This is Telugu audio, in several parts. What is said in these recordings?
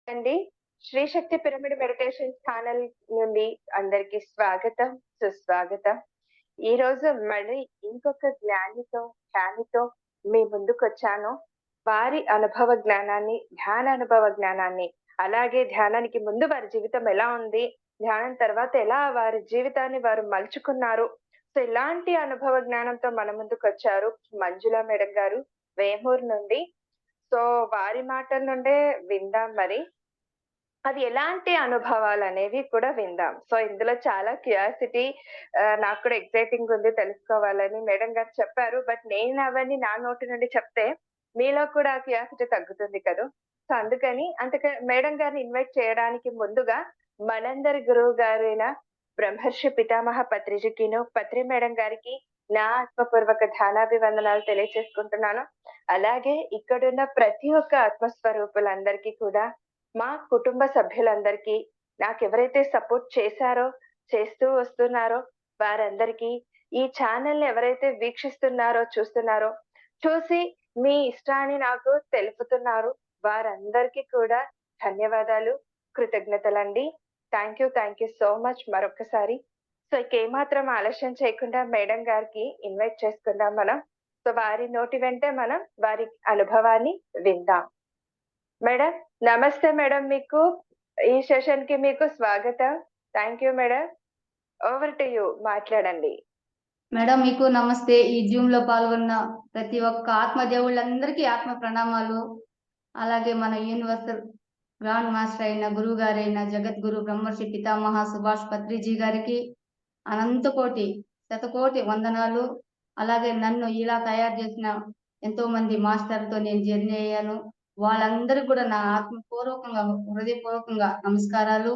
అండి. శ్రీ శక్తి పిరమిడ్ మెడిటేషన్ ఛానల్ నుండి అందరికి స్వాగతం, సుస్వాగతం. ఈరోజు మళ్ళీ ఇంకొక జ్ఞానితో మీ ముందుకొచ్చాను. వారి అనుభవ జ్ఞానాన్ని, ధ్యాన అనుభవ జ్ఞానాన్ని, అలాగే ధ్యానానికి ముందు వారి జీవితం ఎలా ఉంది, ధ్యానం తర్వాత ఎలా వారి జీవితాన్ని వారు మలుచుకున్నారు. సో, ఇలాంటి అనుభవ జ్ఞానంతో మన ముందుకొచ్చారు మంజుల మేడం గారు వేమూరు నుండి. సో, వారి మాటల నుండే విందాం మరి. అది ఎలాంటి అనుభవాలనేవి కూడా విందాం. సో, ఇందులో చాలా క్యూరియాసిటీ నాకు కూడా ఎక్సైటింగ్ ఉంది తెలుసుకోవాలని మేడం గారు చెప్పారు. బట్ నేను అవన్నీ నా నోటి నుండి చెప్తే మీలో కూడా ఆ క్యూరియాసిటీ తగ్గుతుంది కదూ! సో, అందుకని మేడం గారిని ఇన్వైట్ చేయడానికి ముందుగా మనందరి గురువు గారైన బ్రహ్మర్షి పితామహ పత్రిజికిను, పత్రి మేడం గారికి నా ఆత్మపూర్వక ధ్యానాభివందనాలు తెలియచేసుకుంటున్నాను. అలాగే ఇక్కడున్న ప్రతి ఒక్క ఆత్మస్వరూపులందరికీ కూడా మా కుటుంబ సభ్యులందరికీ, నాకెవరైతే సపోర్ట్ చేశారో, చేస్తూ వస్తున్నారో వారందరికీ, ఈ ఛానెల్‌ని ఎవరైతే వీక్షిస్తున్నారో, చూస్తున్నారో, చూసి మీ ఇష్టాన్ని నాకు తెలుపుతున్నారు, వారందరికీ కూడా ధన్యవాదాలు, కృతజ్ఞతలండి. థాంక్ యూ సో మచ్ మరొక్కసారి. సో, ఇక ఏమాత్రం ఆలస్యం చేయకుండా మేడం గారికి ఇన్వైట్ చేసుకుందాం మనం. సో, వారి నోటి వెంటే మనం వారి అనుభవాన్ని విందాం. మేడం, నమస్తే మేడం మీకు. ఈ సెషన్‌కి మీకు స్వాగతం. Thank you madam. Over to you మాట్లాడండి. మేడం మీకు నమస్తే. ఈ జూమ్ లో పాల్గొన్న ప్రతి ఒక్క ఆత్మ దేవుళ్ళందరికీ ఆత్మ ప్రణామాలు. అలాగే మన యూనివర్సల్ గ్రాండ్ మాస్టర్ అయిన గురువు గారైన జగద్గురు బ్రహ్మర్షి పితామహ సుభాష్ పత్రిజీ గారికి అనంతకోటి శతకోటి వందనాలు. అలాగే నన్ను ఇలా తయారు చేసిన ఎంతో మంది మాస్టర్తో నేను జర్నీ అయ్యాను. వాళ్ళందరికీ కూడా నా ఆత్మపూర్వకంగా హృదయపూర్వకంగా నమస్కారాలు.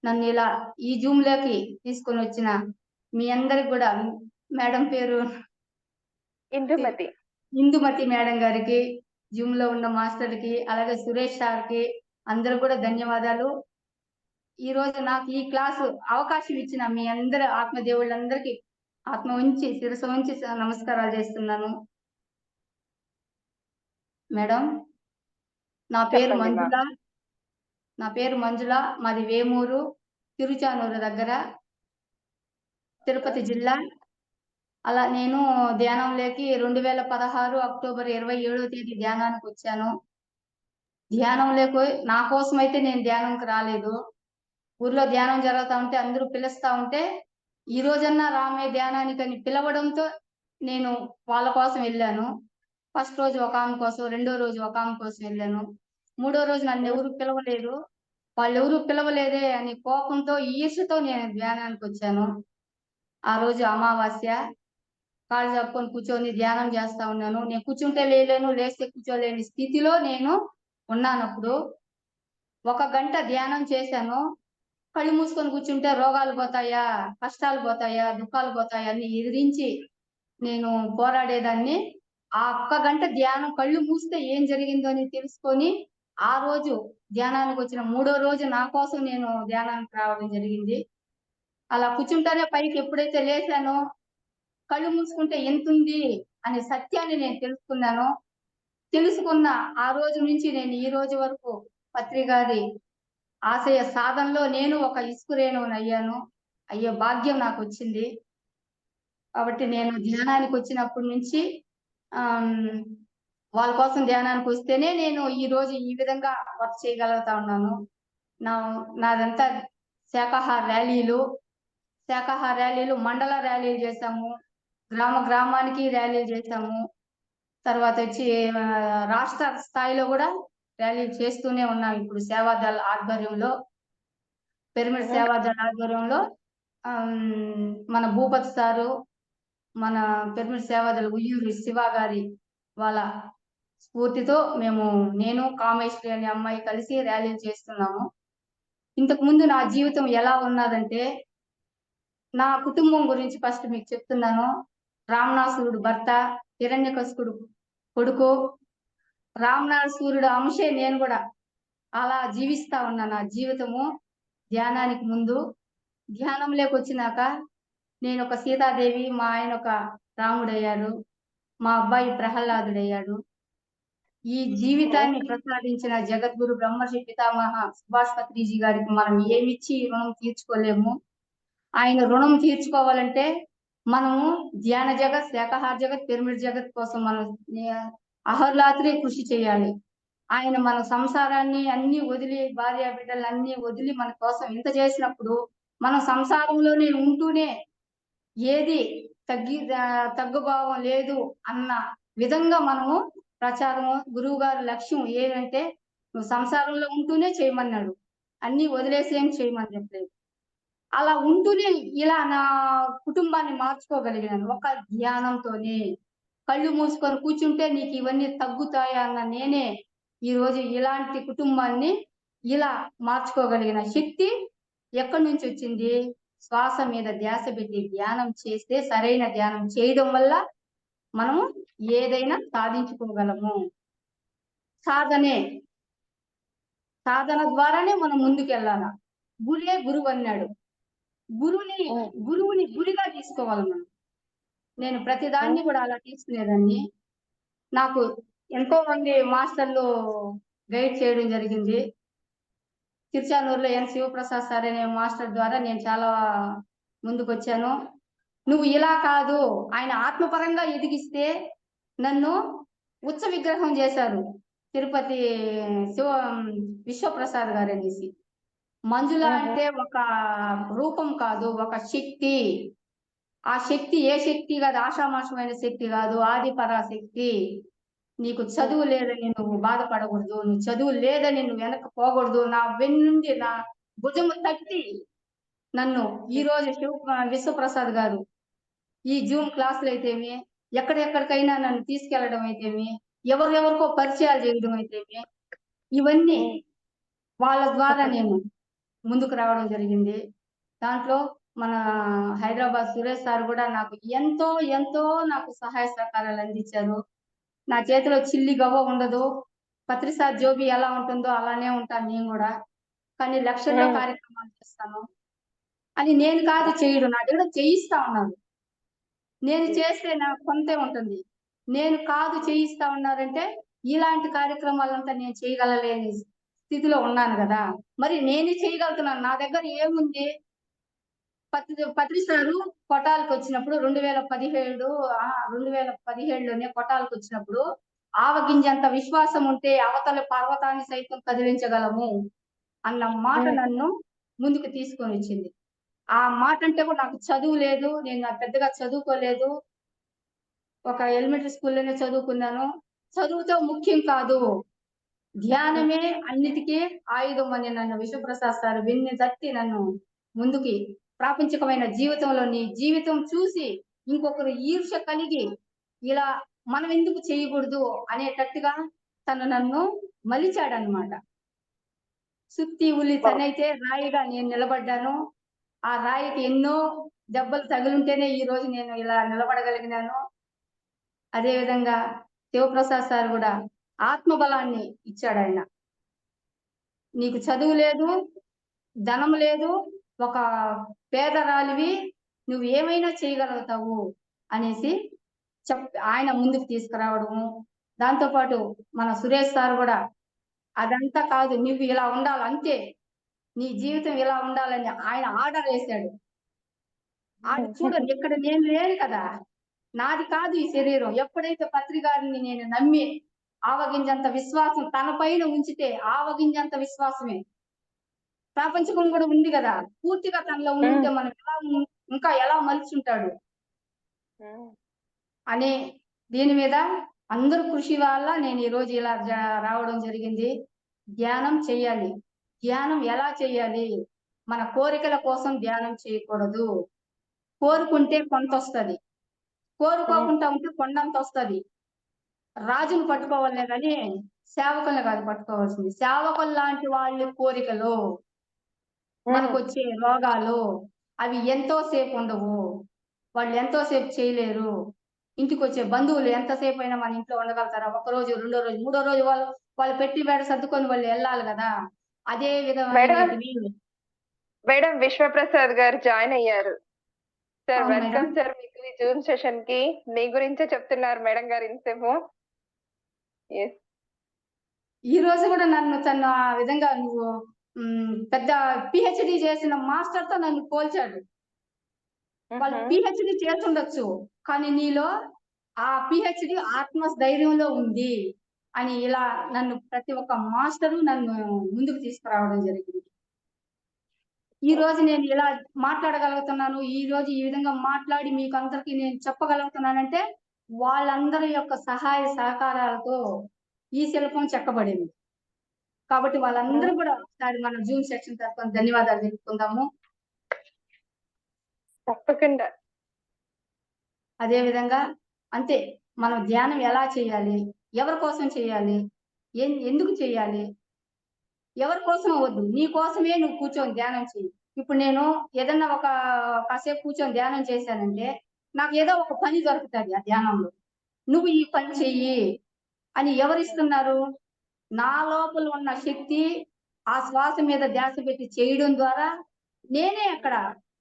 నన్ను ఇలా ఈ జూమ్ లోకి తీసుకొని వచ్చిన మీ అందరికి కూడా మేడం పేరు ఇందుమతి. ఇందుమతి మేడం గారికి, జూమ్ లో ఉన్న మాస్టర్కి, అలాగే సురేష్ సార్కి అందరూ కూడా ధన్యవాదాలు. ఈ రోజు నాకు ఈ క్లాసు అవకాశం ఇచ్చిన మీ అందరి ఆత్మదేవుళ్ళందరికీ ఆత్మ ఉంచి శిరస్సు ఉంచి నమస్కారాలు చేస్తున్నాను. మేడం నా పేరు చెప్పండి మా. మంజుల. మాది వేమూరు, తిరుచానూరు దగ్గర, తిరుపతి జిల్లా. అలా నేను ధ్యానంలోకి 2016 అక్టోబర్ 27వ తేదీ ధ్యానానికి వచ్చాను. ధ్యానంలోకి నా కోసం అయితే నేను ధ్యానంకి రాలేదు. ఊర్లో ధ్యానం జరుగుతా ఉంటే అందరూ పిలుస్తా ఉంటే ఈ రోజన్నా రామే ధ్యానానికని పిలవడంతో నేను వాళ్ళ కోసం వెళ్ళాను. ఫస్ట్ రోజు ఒక ఆమె కోసం, రెండో రోజు ఒక ఆమె కోసం వెళ్ళాను. మూడో రోజు నన్ను ఎవరు పిలవలేదు. వాళ్ళెవరూ పిలవలేదే అని కోపంతో, ఈర్ష్యతో నేను ధ్యానానికి వచ్చాను. ఆ రోజు అమావాస్య. కాళ్ళు చాపుకొని కూర్చొని ధ్యానం చేస్తా ఉన్నాను. నేను కూర్చుంటే లేలేను, లేస్తే కూర్చోలేని స్థితిలో నేను ఉన్నానప్పుడు. 1 గంట ధ్యానం చేశాను. కళ్ళు మూసుకొని కూర్చుంటే రోగాలు పోతాయా, కష్టాలు పోతాయా, దుఃఖాలు పోతాయా అని ఎదిరించి నేను పోరాడేదాన్ని. ఆ ఒక్క గంట ధ్యానం కళ్ళు మూస్తే ఏం జరిగిందో అని తెలుసుకొని, ఆ రోజు ధ్యానానికి వచ్చిన మూడో రోజు నా కోసం నేను ధ్యానానికి రావడం జరిగింది. అలా కూర్చుంటానే పైకి ఎప్పుడైతే లేచానో, కళ్ళు మూసుకుంటే ఎంతుంది అనే సత్యాన్ని నేను తెలుసుకున్నాను. తెలుసుకున్న ఆ రోజు నుంచి నేను ఈ రోజు వరకు పత్రి గారి ఆశయ సాధనలో నేను ఒక ఇసుకరేణువునయ్యాను. అయ్యే భాగ్యం నాకొచ్చింది. కాబట్టి నేను ధ్యానానికి వచ్చినప్పటి నుంచి వాళ్ళ కోసం ధ్యానానికి వస్తేనే నేను ఈ రోజు ఈ విధంగా వర్క్ చేయగలుగుతా ఉన్నాను. నాదంతా శాకాహార ర్యాలీలు, మండల ర్యాలీలు చేశాము. గ్రామానికి ర్యాలీలు చేశాము. తర్వాత వచ్చి రాష్ట్ర స్థాయిలో కూడా ర్యాలీలు చేస్తూనే ఉన్నాం. ఇప్పుడు సేవాదళ ఆధ్వర్యంలో, పిరమిడ్ సేవాదళ ఆధ్వర్యంలో మన భూపతి సారు, మన పిరమిడ్ సేవాదళ ఉయ్యూరి శివ గారి వాళ్ళ స్ఫూర్తితో నేను కామేశ్వరి అనే అమ్మాయి కలిసి ర్యాలీలు చేస్తున్నాము. ఇంతకు ముందు నా జీవితం ఎలా ఉన్నదంటే, నా కుటుంబం గురించి ఫస్ట్ మీకు చెప్తున్నాను. రావణాసురుడు భర్త, హిరణ్యకశిపుడు కొడుకు, రావణాసురుడు అంశే నేను కూడా అలా జీవిస్తా ఉన్నా నా జీవితము. ధ్యానానికి ముందు, ధ్యానంలోకి వచ్చినాక నేను ఒక సీతాదేవి, మా ఆయన ఒక రాముడయ్యాడు, మా అబ్బాయి ప్రహ్లాదుడయ్యాడు. ఈ జీవితాన్ని ప్రసాదించిన జగద్గురు బ్రహ్మర్షి పితామహ సుభాష్ పత్రిజీ గారికి మనం ఏమిచ్చి రుణం తీర్చుకోలేము. ఆయన రుణం తీర్చుకోవాలంటే మనము ధ్యాన జగత్, శాకాహార జగత్, పిరమిడ్ జగత్ కోసం మనం అహర్రాత్రి కృషి చేయాలి. ఆయన మన సంసారాన్ని అన్ని వదిలి, భార్య బిడ్డలు అన్ని వదిలి మన కోసం ఇంత చేసినప్పుడు మనం సంసారంలోనే ఉంటూనే ఏది తగ్గుభావం లేదు అన్న విధంగా మనము ప్రచారము, గురువు గారి లక్ష్యం ఏంటంటే నువ్వు సంసారంలో ఉంటూనే చేయమన్నాడు, అన్ని వదిలేసేం చేయమని చెప్పలేదు. అలా ఉంటూనే ఇలా నా కుటుంబాన్ని మార్చుకోగలిగాను ఒక ధ్యానంతోనే. కళ్ళు మూసుకొని కూర్చుంటే నీకు ఇవన్నీ తగ్గుతాయా అన్న నేనే ఈ రోజు ఇలాంటి కుటుంబాన్ని ఇలా మార్చుకోగలిగిన శక్తి ఎక్కడి నుంచి వచ్చింది? శ్వాస మీద ధ్యాస పెట్టి ధ్యానం చేస్తే, సరైన ధ్యానం చేయడం వల్ల మనము ఏదైనా సాధించుకోగలము. సాధన ద్వారానే మనం ముందుకెళ్ళాల. గురే గురువు అన్నాడు. గురువుని గురిగా తీసుకోవాలి మనం. నేను ప్రతిదాన్ని కూడా అలా తీసుకునేదాన్ని. నాకు ఎంతో మంది మాస్టర్లు గైడ్ చేయడం జరిగింది. తిరుచానూరులో ఎన్ శివప్రసాద్ సార్ అనే మాస్టర్ ద్వారా నేను చాలా ముందుకు వచ్చాను. నువ్వు ఇలా కాదు, ఆయన ఆత్మపరంగా ఎదిగిస్తే నన్ను ఉత్స విగ్రహం చేశారు తిరుపతి విశ్వప్రసాద్ గారు అనేసి. మంజుల అంటే ఒక రూపం కాదు, ఒక శక్తి. ఆ శక్తి ఏ శక్తి కాదు, ఆషామాషమైన శక్తి కాదు, ఆది పరాశక్తి. నీకు చదువు లేదని నువ్వు బాధపడకూడదు, నువ్వు చదువు లేదని నువ్వు వెనక పోకూడదు. నా వెన్నుండి నా భుజము తట్టి నన్ను ఈ రోజు విశ్వప్రసాద్ గారు ఈ జూమ్ క్లాసులు అయితేమి, ఎక్కడెక్కడికైనా నన్ను తీసుకెళ్లడం అయితేమి, ఎవరెవరికో పరిచయాలు చేయడం అయితేమి, ఇవన్నీ వాళ్ళ ద్వారా నేను ముందుకు రావడం జరిగింది. దాంట్లో మన హైదరాబాద్ సురేష్ సార్ కూడా నాకు ఎంతో ఎంతో నాకు సహాయ సహకారాలు అందించారు. నా చేతిలో చిల్లి గవ్వ ఉండదు. పత్రిసార్ జోబి ఎలా ఉంటుందో అలానే ఉంటాను నేను కూడా. కానీ లక్షల్లో కార్యక్రమాలు చేస్తాను అని నేను కాదు చేయడం, నా దగ్గర చేయిస్తా ఉన్నారు. నేను చేస్తే నాకు కొంతే ఉంటుంది. నేను కాదు చేయిస్తా ఉన్నారంటే ఇలాంటి కార్యక్రమాలంతా నేను చేయగలలేని స్థితిలో ఉన్నాను కదా. మరి నేను చేయగలుగుతున్నాను. నా దగ్గర ఏముంది? పత్రిసారు కొటాలకు వచ్చినప్పుడు 2017లోనే కొటాలకు వచ్చినప్పుడు ఆవగింజంత విశ్వాసం ఉంటే అవతల పర్వతాన్ని సైతం కదిలించగలము అన్న మాట నన్ను ముందుకు తీసుకొని వచ్చింది. ఆ మాట అంటే కూడా నాకు చదువు లేదు, నేను పెద్దగా చదువుకోలేదు, ఒక ఎలిమెంటరీ స్కూల్లోనే చదువుకున్నాను. చదువుతో ముఖ్యం కాదు, ధ్యానమే అన్నిటికీ ఆయుధం అని నన్ను విశ్వప్రసాద్ సార్ వెన్ను తట్టి నన్ను ముందుకి ప్రాపంచికమైన జీవితంలో నీ జీవితం చూసి ఇంకొకరు ఈర్ష్య కలిగి ఇలా మనం ఎందుకు చేయకూడదు అనేటట్టుగా నన్ను మలిచాడనమాట. సుత్తి ఉలి తనైతే రాయిగా నేను నిలబడ్డాను. ఆ రాయికి ఎన్నో దెబ్బలు తగులుంటేనే ఈ రోజు నేను ఇలా నిలబడగలిగినాను. అదే విధంగా శివప్రసాద్ సార్ కూడా ఆత్మబలాన్ని ఇచ్చాడు. ఆయన నీకు చదువు లేదు, ధనం లేదు, ఒక పేదరాలివి, నువ్వు ఏమైనా చేయగలుగుతావు అనేసి ఆయన ముందుకు తీసుకురావడము. దాంతోపాటు మన సురేష్ సార్ కూడా అదంతా కాదు, నువ్వు ఇలా ఉండాలి అంతే, నీ జీవితం ఇలా ఉండాలని ఆయన ఆర్డర్ వేశాడు. చూడండి, ఇక్కడ నేను లేను కదా, నాది కాదు ఈ శరీరం. ఎప్పుడైతే పత్రికారిని నేను నమ్మి ఆవగింజంత విశ్వాసం తన పైన ఉంచితే, ఆవగింజంత విశ్వాసమే ప్రాపంచకం కూడా ఉంది కదా, పూర్తిగా తనలో ఉంటే మనం ఇంకా ఎలా మలుచుంటాడు అనే దీని మీద అందరూ కృషి వల్ల నేను ఈ రోజు ఇలా రావడం జరిగింది. ధ్యానం చెయ్యాలి. ధ్యానం ఎలా చెయ్యాలి? మన కోరికల కోసం ధ్యానం చేయకూడదు. కోరుకుంటే కొంత వస్తుంది, కోరుకోకుండా ఉంటే కొండంత వస్తుంది. రాజును పట్టుకోవాలనే కానీ సేవకుల్ని కాదు పట్టుకోవాల్సింది. సేవకులు లాంటి వాళ్ళ కోరికలు, మనకు వచ్చే రోగాలు అవి ఎంతోసేపు ఉండవు. వాళ్ళు ఎంతోసేపు చేయలేరు. ఇంటికి వచ్చే బంధువులు ఎంతసేపు అయినా మన ఇంట్లో ఉండగలుగుతారా? ఒక రోజు, రెండో రోజు, మూడో రోజు వాళ్ళు పెట్టి బేడ సర్దుకొని వాళ్ళు వెళ్ళాలి కదా. అదే విధంగా మేడం విశ్వప్రసాద్ గారు జాయిన్ అయ్యారు. సార్ వెల్కమ్ సార్ మీకు ఈ జూమ్ సెషన్ కి. మీ గురించే చెప్తున్నారు మేడం గారు ఇంతసేపు. ఈ రోజు కూడా నన్ను తను ఆ విధంగా నువ్వు పెద్ద పిహెచ్డి చేసిన మాస్టర్ తో నన్ను పోల్చాడు. వాళ్ళు హుహు. పిహెచ్డి చేసుండొచ్చు. కానీ నీలో ఆ పిహెచ్డి ఆత్మస్థైర్యంలో ఉంది అని ఇలా నన్ను ప్రతి ఒక్క మాస్టరు నన్ను ముందుకు తీసుకురావడం జరిగింది. ఈ రోజు నేను ఇలా మాట్లాడగలుగుతున్నాను. ఈ రోజు ఈ విధంగా మాట్లాడి మీకందరికి నేను చెప్పగలుగుతున్నానంటే వాళ్ళందరి యొక్క సహాయ సహకారాలతో ఈ శిల్పం చెక్కబడింది. కాబట్టి వాళ్ళందరూ హ్మ్. కూడా ఒకసారి మన జూమ్ సెక్షన్ తరపున ధన్యవాదాలు తెలుపుకుందాము. తప్పకుండా. అదే విధంగా అంతే మనం ధ్యానం ఎలా చేయాలి? ఎవరి కోసం చేయాలి? ఎందుకు చేయాలి? ఎవరి కోసం వద్దు. నీ కోసమే నువ్వు కూర్చొని ధ్యానం చెయ్యి. ఇప్పుడు నేను ఏదన్నా కాసేపు కూర్చొని ధ్యానం చేశానంటే, నాకు ఏదో ఒక పని దొరుకుతది ఆ ధ్యానంలో. నువ్వు ఈ పని చెయ్యి అని ఎవరిస్తున్నారు? నా లోపల ఉన్న శక్తి ఆ శ్వాస మీద ధ్యాస పెట్టి చేయడం ద్వారా నేనే అక్కడ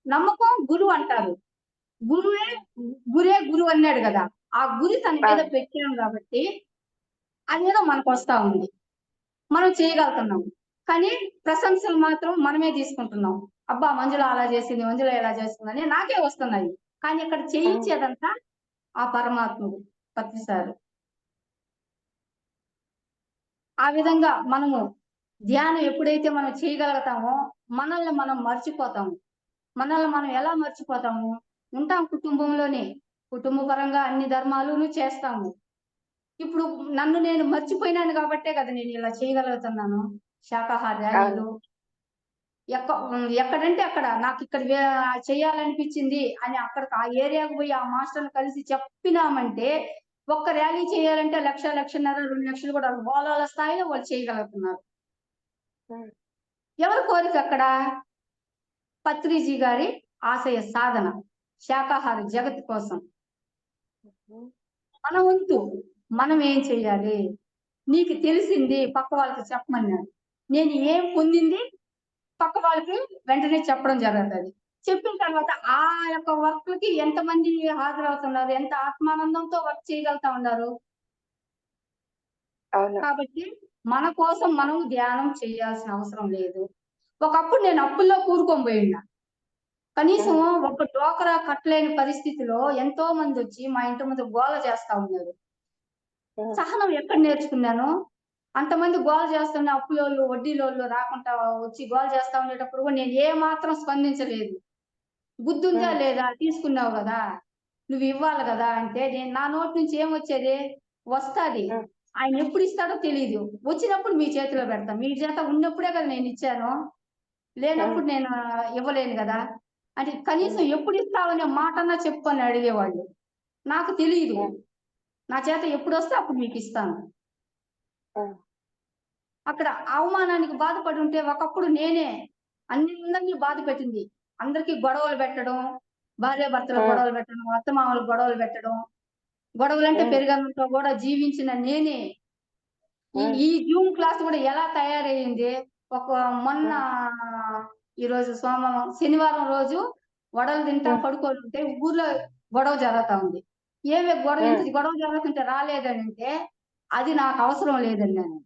నమ్మకం గురువు అంటారు. గురువే గురే గురువు అన్నాడు గదా! ఆ గురి తన మీద అవును. పెట్టాం గాబట్టి అదేదో మనకొస్తా ఉంది. మనం చేయగలుగుతున్నాం. కానీ ప్రశంసలు మాత్రం మనమే తీసుకుంటున్నాం. అబ్బా! మంజుల అలా చేసింది, మంజుల ఇలా చేస్తుందని నాకే వస్తున్నాయి. కానీ ఇక్కడ హ్మ్. చేయించేదంతా ఆ పరమాత్ముడు ప్రతిసారి. ఆ విధంగా మనము ధ్యానం ఎప్పుడైతే మనం చేయగలుగుతామో మనల్ని మనం మర్చిపోతాము. మనల్ని మనం ఎలా మర్చిపోతాము? ఉంటాం కుటుంబంలోనే. కుటుంబ పరంగా అన్ని ధర్మాలును చేస్తాము. ఇప్పుడు నన్ను నేను మర్చిపోయినాను కాబట్టే కదా నేను ఇలా చేయగలుగుతున్నాను. శాకాహార అవును. ర్యాలీలు ఎక్కడంటే అక్కడ నాకిక్కడ చేయాలనిపించింది అని అక్కడికి ఆ ఏరియాకి పోయి ఆ మాస్టర్‌ని కలిసి చెప్పినామంటే ఒక్క ర్యాలీ చేయాలంటే 1,00,000, 1,50,000, 2,00,000 కూడా వాళ్ళ స్థాయిలో వాళ్ళు చేయగలుగుతున్నారు. హ్మ్. ఎవరి కోరిక అక్కడ? పత్రిజీ గారి ఆశయ సాధన. శాకాహార జగత్తు కోసం. హ్మ్. మన వంతు మనం ఏం చెయ్యాలి? నీకు తెలిసింది పక్క వాళ్ళకి చెప్పమన్నాడు. నేను ఏం పొందింది పక్క వాళ్ళకి వెంటనే చెప్పడం జరుగుతది. చెప్పిన తర్వాత ఆ యొక్క వర్క్‌లకి ఎంతమంది హాజరవుతున్నారు? ఎంత ఆత్మానందంతో వర్క్ చేయగలుగుతా ఉన్నారు? అవును. కాబట్టి మన కోసం మనం ధ్యానం చేయాల్సిన అవసరం లేదు. ఒకప్పుడు నేను అప్పుల్లో కూరుకొని పోయున్నా. కనీసం హ్మ్. ఒక డోకరా కట్టలేని పరిస్థితిలో ఎంతో మందొచ్చి మా ఇంటి ముందు గోల చేస్తా ఉన్నారు. హ్మ్. సహనం ఎక్కడ నేర్చుకున్నాను? అంతమంది గోల చేస్తున్న అప్పులోళ్ళు, వడ్డీలోళ్ళు రాకుండా వచ్చి గోల చేస్తా ఉండేటప్పుడు కూడా నేను ఏ మాత్రం స్పందించలేదు. బుద్ధుందా హ్మ్. లేదా? తీసుకున్నావు గదా! నువ్వివ్వాలి గదా! అంటే నా నోటి నుంచి ఏమొచ్చేది? వస్తాది. హ్మ్. ఆయన ఎప్పుడిస్తాడో తెలీదు. వచ్చినప్పుడు మీ చేతిలో పెడతా. మీ చేత ఉన్నప్పుడే కదా నేనిచ్చాను. హ్మ్. లేనప్పుడు నేను ఇవ్వలేను గదా! అంటే హ్మ్. కనీసం ఎప్పుడిస్తావనే మాటన్నా చెప్పు అని అడిగేవాళ్ళు. నాకు తెలీదు. హ్మ్. నా చేత ఎప్పుడొస్తే అప్పుడు మీకిస్తాను. హ్మ్. అక్కడ అవమానానికి బాధపడి ఉంటే ఒకప్పుడు నేనే అందరిని బాధ పెట్టింది. అందరికి గొడవలు పెట్టడం, భార్యాభర్తలకు హ్మ్. గొడవలు పెట్టడం, అత్తమామలకు గొడవలు పెట్టడం. గొడవలంటే హ్మ్. పెరుగన్నంతో గూడా జీవించిన నేనే. ఈ హ్మ్. ఈ జూమ్ క్లాస్ గూడా ఎలా తయారయింది? ఒక మొన్న హ్మ్. ఈరోజు శనివారం రోజు వడలు తింటా హ్మ్. పడుకోనుంటే ఊర్లో గొడవ జరుగుతా ఉంది. ఇంత హ్మ్. గొడవ జరుగుతుంటే రాలేదనంటే, అది నాకు అవసరం లేదన్నాను.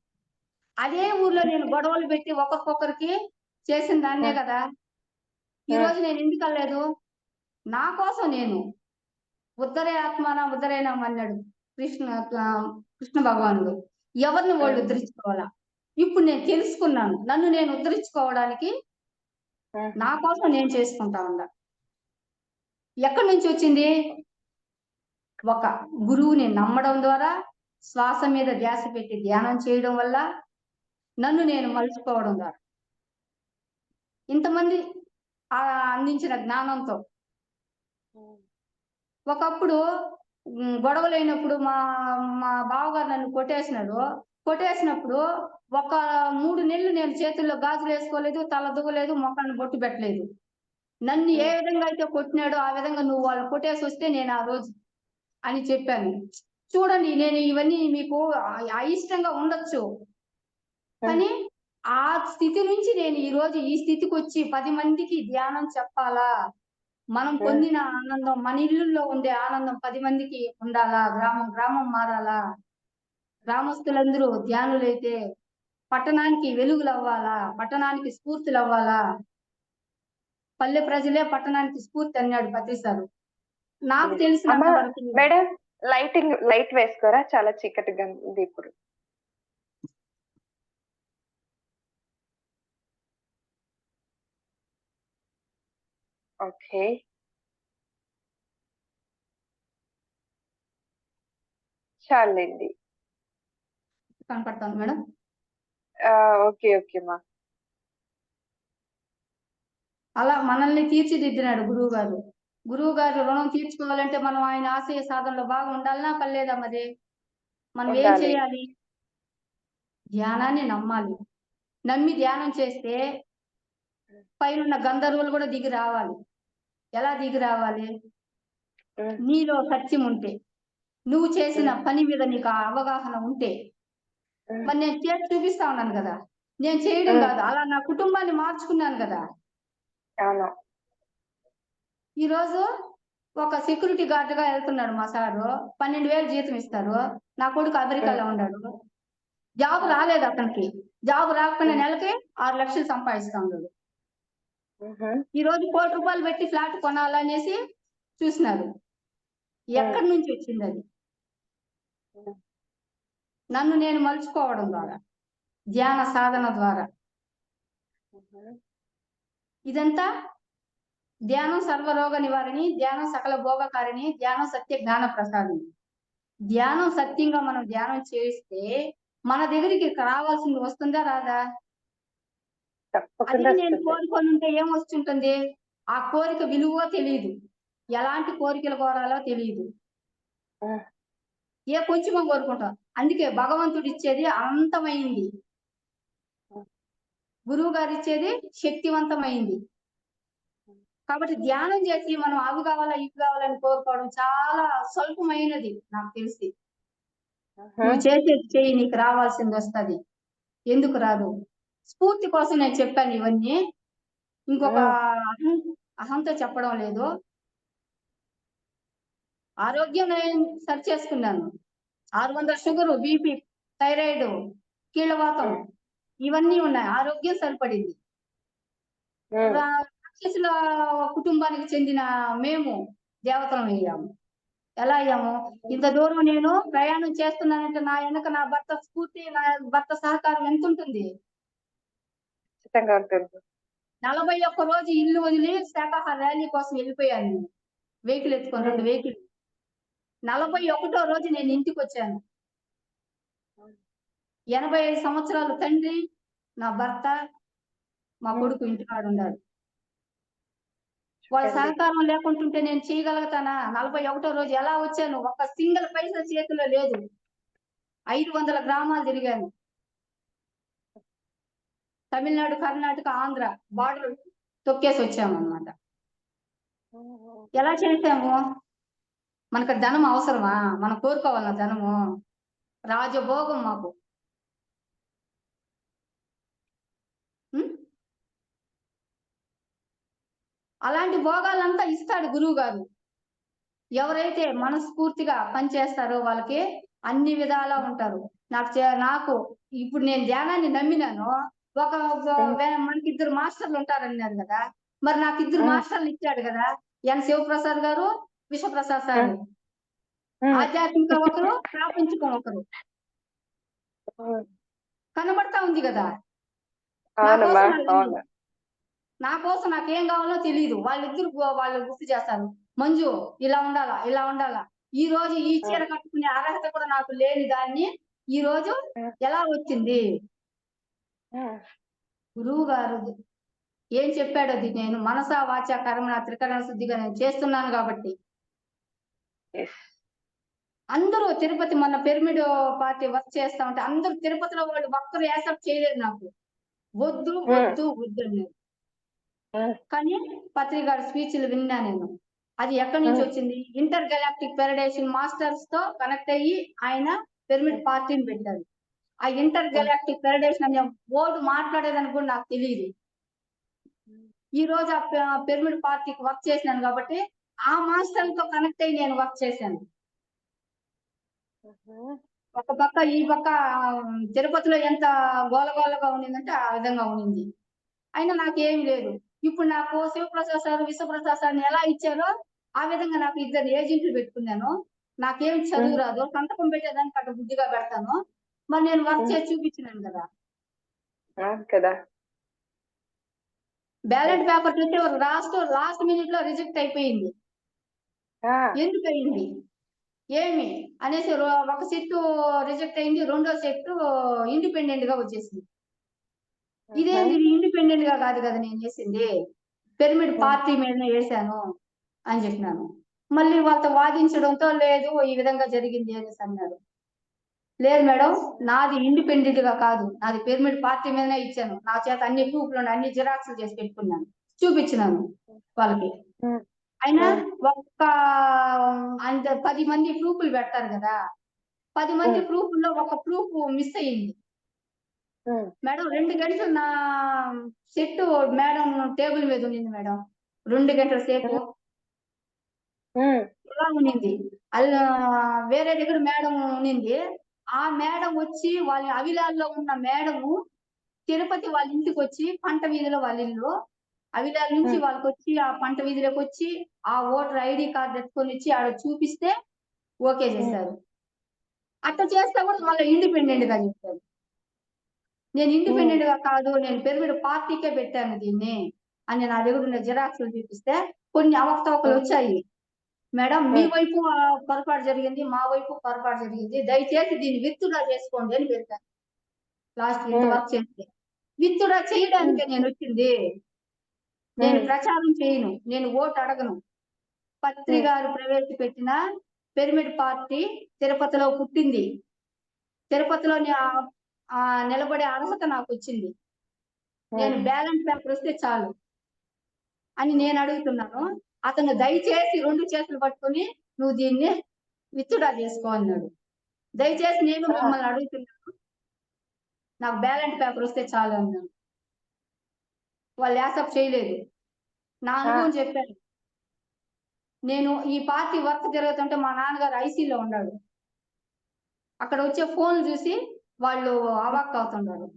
అదే ఊర్లో నేను గొడవలు పెట్టి ఒకరికొకరికి చేసిన దాన్నే హ్మ్. గదా! హ్మ్. ఈరోజు నేనెందుకెళ్ళలేదు? నా కోసం నేను. ఉద్ధరే ఆత్మానం ఉద్ధరేణం అన్నాడు కృష్ణ కృష్ణ భగవానుడు. ఎవరిని వాళ్ళు హ్మ్. ఉద్ధరించుకోవాలా. ఇప్పుడు నేను తెలుసుకున్నాను. నన్ను నేను ఉద్ధరించుకోవడానికి హ్మ్. నా కోసం నేను చేసుకుంటా ఉండా. ఎక్కడి నుంచొచ్చింది? ఒక గురువుని నమ్మడం ద్వారా, శ్వాస మీద ధ్యాస పెట్టి ధ్యానం చేయడం వల్ల, నన్ను నేను మలుచుకోవడం ద్వారా. ఇంతమంది అందించిన జ్ఞానంతో. హ్మ్. ఒకప్పుడు గొడవలైనప్పుడు మా మా బావగారు నన్ను కొట్టేసినాడు. కొట్టేసినప్పుడు ఒక 3 నెలలు నేను చేతుల్లో గాజులేసుకోలేదు, తల దువ్వలేదు, మొఖాన బొట్టు పెట్టలేదు. నన్ను ఏ హ్మ్. విధంగా అయితే కొట్టినాడో ఆ విధంగా నువ్వు వాళ్ళని కొట్టేసొస్తే నేను ఆ రోజు అని చెప్పాను. చూడండి నేను ఇవన్నీ మీకు అయిష్టంగా ఉండొచ్చు. హ్మ్. కానీ ఆ స్థితి నుంచి నేను ఈరోజు ఈ స్థితికొచ్చి 10 మందికి ధ్యానం చెప్పాలా? మనం హ్మ్. పొందిన ఆనందం మన ఇల్లుల్లో ఉండే ఆనందం 10 మందికి ఉండాలా? గ్రామం గ్రామం మారాలా? గ్రామస్తులందరూ ధ్యానులైతే పట్టణానికి వెలుగులు అవ్వాలా, పట్టణానికి స్ఫూర్తులు అవ్వాలా, పల్లె ప్రజలే పట్టణానికి స్ఫూర్తి అన్నాడు పత్రిసారు. నాకు ఎస్. తెలిసినంత అమ్మా వరకు మేడం, లైట్ వేసుకోరా, చాలా చీకటిగా ఉంది ఇప్పుడు. ఓకే. చాలండి. కనపడతాను మేడం. ఓకే ఓకే మా. అలా మనల్ని తీర్చిదిద్దినాడు గురువు గారు రుణం తీర్చుకోవాలంటే మనం ఆయన ఆశయ సాధనలో బాగా ఉండాలనా పర్లేదా? మరి మనం ఏం ఉండాలి. చేయాలి? ధ్యానాన్ని నమ్మాలి. నమ్మి ధ్యానం చేస్తే పైన గంధర్వులు కూడా దిగి రావాలి. ఎలా దిగి రావాలి? ఉమ్, నీలో సత్యం ఉంటే, నువ్వు చేసిన ఉమ్, పని మీద నీకు ఆ అవగాహన ఉంటే. ఉమ్, మరి నేను చేసి చూపిస్తా ఉన్నాను కదా, నేను చేయడం ఉమ్, కాదు, అలా నా కుటుంబాన్ని మార్చుకున్నాను కదా. అవును. ఈ రోజు ఒక సెక్యూరిటీ గార్డ్ గా వెళ్తున్నాడు మా సారు, 12,000 జీతం ఇస్తారు. నా కొడుకు ఉమ్, అమెరికాలో ఉన్నాడు, జాబ్ ఉమ్, రాలేదు అతనికి. జాబ్ రాకపోయినా ఉమ్, నెలకి 6 లక్షలు సంపాదిస్తా ఉన్నాడు. ఉహు, ఈ రోజు 1,00,00,000 పెట్టి ఫ్లాట్ కొనాలనేసి చూసినారు. ఉమ్, ఎక్కడి నుంచి వచ్చింది అది? ఉమ్, నన్ను నేను మలుచుకోవడం ద్వారా, ధ్యాన సాధన ద్వారా. ఉహు, ఇదంతా ధ్యానం సర్వరోగ నివారణి, ధ్యానం సకల భోగకారిణి, ధ్యానం సత్య జ్ఞాన ప్రసాదిని. ధ్యానం సత్యంగా మనం ధ్యానం చేస్తే మన దగ్గరికి రావాల్సింది వస్తుందా రాదా? అదే తప్పకుండా నేను వస్తుంది. కోరుకొని ఉంటే ఏం వస్తుంటుంది? ఆ కోరిక విలువ తెలియదు, ఎలాంటి కోరికలు కోరాలో తెలియదు, ఉమ్, ఏ కొంచెమో కోరుకుంటాం. అందుకే భగవంతుడు ఇచ్చేది అనంతమైంది, ఉమ్, గురువు గారు ఇచ్చేది శక్తివంతమైంది. కాబట్టి ధ్యానం చేసి మనం అవి కావాలా ఇవి కావాలని కోరుకోవడం చాలా స్వల్పమైనది నాకు తెలిసి. ఉహు, నువ్వు చేసేది చెయ్యి, నీకు రావాల్సింది వస్తుంది. ఎందుకు రాదు? స్ఫూర్తి కోసం నేను చెప్పాను ఇవన్నీ, ఇంకొక ఉమ్, అహంతో చెప్పడం లేదు. ఆరోగ్యం నేను సరి చేసుకున్నాను. 600 షుగరు, బీపీ, థైరాయిడ్, కీళ్ళవాతం ఉమ్, ఇవన్నీ ఉన్నాయి. ఆరోగ్యం సరిపడింది. ఉమ్, రాక్షసుల కుటుంబానికి చెందిన మేము దేవతలం అయ్యాము. ఎలా అయ్యాము? ఇంత దూరం నేను ప్రయాణం చేస్తున్నానంటే నా వెనక నా భర్త స్ఫూర్తి, నా భర్త సహకారం ఎంత ఉంటుంది? ఖచ్చితంగా ఉంటుంది. 41 రోజు ఇల్లు వదిలి శాఖాహార ర్యాలీ కోసం వెళ్ళిపోయాను నేను. వెహికల్ ఎత్తుకొని, 2 ఉమ్, వెహికల్. 41వ రోజు నేను ఇంటికి వచ్చాను. 85 సంవత్సరాలు తండ్రి, నా భర్త, మా ఉమ్, కొడుకు ఇంటికాడు ఉన్నాడు. వాళ్ళ చూడండి. సహకారం లేకుంటుంటే నేను చేయగలుగుతానా? 41వ రోజు ఎలా వచ్చాను? ఒక్క సింగిల్ పైసా చేతిలో లేదు. 500 గ్రామాలు తిరిగాను. తమిళనాడు, కర్ణాటక, ఆంధ్ర బార్డర్ తొక్కేసి వచ్చాము అన్నమాట. ఉమ్, ఎలా చేసాము? మనకు ధనం అవసరమా? మనం కోరుకోవాలన్నా ధనము? రాజభోగం మాకు. ఉం? అలాంటి భోగాలంతా ఇస్తాడు గురువు గారు. ఎవరైతే మనస్ఫూర్తిగా పనిచేస్తారో వాళ్ళకి అన్ని విధాలా ఉంటారు. నాకు ఇప్పుడు నేను ధ్యానాన్ని నమ్మినాను. ఉమ్, మనకి 2 మాస్టర్లు ఉంటారన్నారు కదా, మరి నాకు 2 ఉమ్, మాస్టర్లు ఇచ్చాడు కదా. ఎన్ శివప్రసాద్ గారు, విశ్వప్రసాద్ సారు. ఉమ్, ఉమ్, ఆధ్యాత్మిక ఒకరు, ప్రాపంచికం ఒకరు. ఉమ్. కనబడతా ఉంది కదా. నా అవునమ్మా, కోసం నాకు తెలియదు. అవును. నా కోసం నాకేం కావాలో తెలియదు. వాళ్ళు గుర్తు చేస్తారు. మంజు ఇలా ఉండాలా, ఇలా ఉండాలా. ఈ రోజు ఈ చీర ఉమ్, కట్టుకునే అర్హత కూడా నాకు లేని దాన్ని ఈ రోజు ఉమ్, ఎలా వచ్చింది? ఉమ్. గురువు గారు ఏం చెప్పాడు? అది నేను మనసా వాచ కర్మణ త్రికరణ శుద్ధిగా నేను చేస్తున్నాను కాబట్టి. ఎస్. అందరూ తిరుపతి మొన్న పిరమిడ్ పార్టీ వర్క్ చేస్తా ఉంటే అందరూ తిరుపతిలో వాళ్ళు ఒక్కరు యాక్సెప్ట్ చేయలేదు నాకు. వద్దు ఉమ్, వద్దు వద్దు అన్నారు. ఉమ్, కానీ పత్రిక గారి స్పీచ్లు విన్నా నేను. అది ఎక్కడి నుంచి ఉమ్, వచ్చింది? ఇంటర్ గెలాక్టిక్ ఫెడరేషన్ మాస్టర్స్ తో కనెక్ట్ అయ్యి ఆయన పిరమిడ్ ఉమ్, పార్టీని పెట్టారు. ఆ ఇంటర్ ఉమ్, గెలాక్టిక్ ఫెడరేషన్ అనే బోర్డు మాట్లాడేదని కూడా నాకు తెలియదు. ఈ రోజు ఆ పిరమిడ్ పార్టీకి వర్క్ చేసినాను కాబట్టి ఆ మాస్టర్ తో కనెక్ట్ అయ్యి నేను వర్క్ చేశాను. ఉమ్. ఒక పక్క ఈ పక్క తిరుపతిలో ఎంత గోలగోలగా ఉండిందంటే ఆ విధంగా ఉండింది. అయినా నాకేమి లేదు. ఇప్పుడు నాకు శివప్రసాద్ సార్, విశ్వప్రసాద్ సార్‌ని ఎలా ఇచ్చారో ఆ విధంగా నాకు ఇద్దరు ఏజెంట్లు పెట్టుకున్నాను. నాకేం చదువు రాదు. సంతకం పెట్టేదానికి అటు బుద్ధిగా పెడతాను. మరి నేను వర్క్ చేసి చూపించినాను కదా! కదా! బ్యాలెట్ పేపర్ చూస్తే లాస్ట్ మినిట్‌లో రిజెక్ట్ అయిపోయింది. ఆ! ఎందుకయింది? ఏమి? అనేసి ఒక సెట్టు రిజెక్ట్ అయింది. రెండో సెట్టు ఇండిపెండెంట్‌గా వచ్చేసింది. ఇదేంది ఇది ఇండిపెండెంట్‌గా కాదు కదా నేనేసింది. పిరమిడ్ పార్టీ మీదనే ఏశాను అని చెప్పినాను. మళ్ళీ వాళ్ళతో వాదించడంతో లేదు ఈ విధంగా జరిగింది అనేసి అన్నారు. లేదు మేడం, నాది ఇండిపెండెంట్‌గా కాదు. నాది పిరమిడ్ పార్టీ మీదనే ఇచ్చాను. నా చేత అన్ని ప్రూఫ్‌లున్నాయి. అన్ని జిరాక్స్‌లు చేసి పెట్టుకున్నాను. చూపించినాను వాళ్ళకి. అయినా ఒక్క 10 మంది ప్రూఫ్‌లు పెడతారు కదా! 10 మంది ప్రూఫ్‌ల్లో ఒక ప్రూఫ్ మిస్ అయింది. మేడం 2 గంటలు నా సెట్టు మేడం టేబుల్ మీద ఉండింది మేడం. 2 గంటల సేపు. ఇలా ఉండింది. వేరే దగ్గర మేడం ఉండింది. ఆ మేడం వచ్చి వాళ్ళ అవిలాల్లో ఉన్న మేడము తిరుపతి వాళ్ళ ఇంటికొచ్చి పంట వీధిలో వాళ్ళ ఇల్లు. అవిలాల నుంచి వాళ్ళకొచ్చి ఆ పంట వీధిలోకొచ్చి ఆ ఓటర్ ఐడీ కార్డ్ ఎత్తుకొనొచ్చి ఆడ చూపిస్తే ఓకే చేశారు. అట్లా చేస్తే కూడా మళ్ళీ ఇండిపెండెంట్‌గా చెప్పారు. నేను ఇండిపెండెంట్‌గా కాదు. నేను పిరమిడ్ పార్టీకే పెట్టాను దీన్ని అని నా దగ్గర ఉన్న జిరాక్స్‌లు చూపిస్తే కొన్ని అవకతవకలొచ్చాయి. మేడం మీ వైపు పొరపాటు జరిగింది. మా వైపు పొరపాటు జరిగింది. దయచేసి దీన్ని విత్‌డ్రా చేసుకోండి అని పెట్టాను. లాస్ట్‌కి ఇంత వర్క్ చేస్తే. విత్‌డ్రా చేయడానికే నేనొచ్చింది. నేను ప్రచారం చేయను. నేను ఓటు అడగను. పత్రి గారు ప్రవేశపెట్టిన పిరమిడ్ పార్టీ తిరుపతిలో పుట్టింది. తిరుపతిలోని నిలబడే అర్హత నాకొచ్చింది. నేను బ్యాలెట్ పేపర్ వస్తే చాలు అని నేను అడుగుతున్నాను. అతను దయచేసి 2 చేతులు పట్టుకొని నువ్వు దీన్ని విత్‌డ్రా చేసుకో అన్నాడు. దయచేసి నేను మిమ్మల్ని అడుగుతున్నాను. నాకు బ్యాలెట్ పేపర్ వస్తే చాలు అన్నాను. వాళ్ళు యాక్సెప్ట్ చేయలేదు. నా అనుభవం చెప్పాను. నేను ఈ పార్టీ వర్క్ జరుగుతుంటే మా నాన్నగారు ఐసీయూలో ఉన్నాడు. అక్కడ వచ్చే ఫోన్లు చూసి వాళ్ళు అవాక్కవుతున్నారు.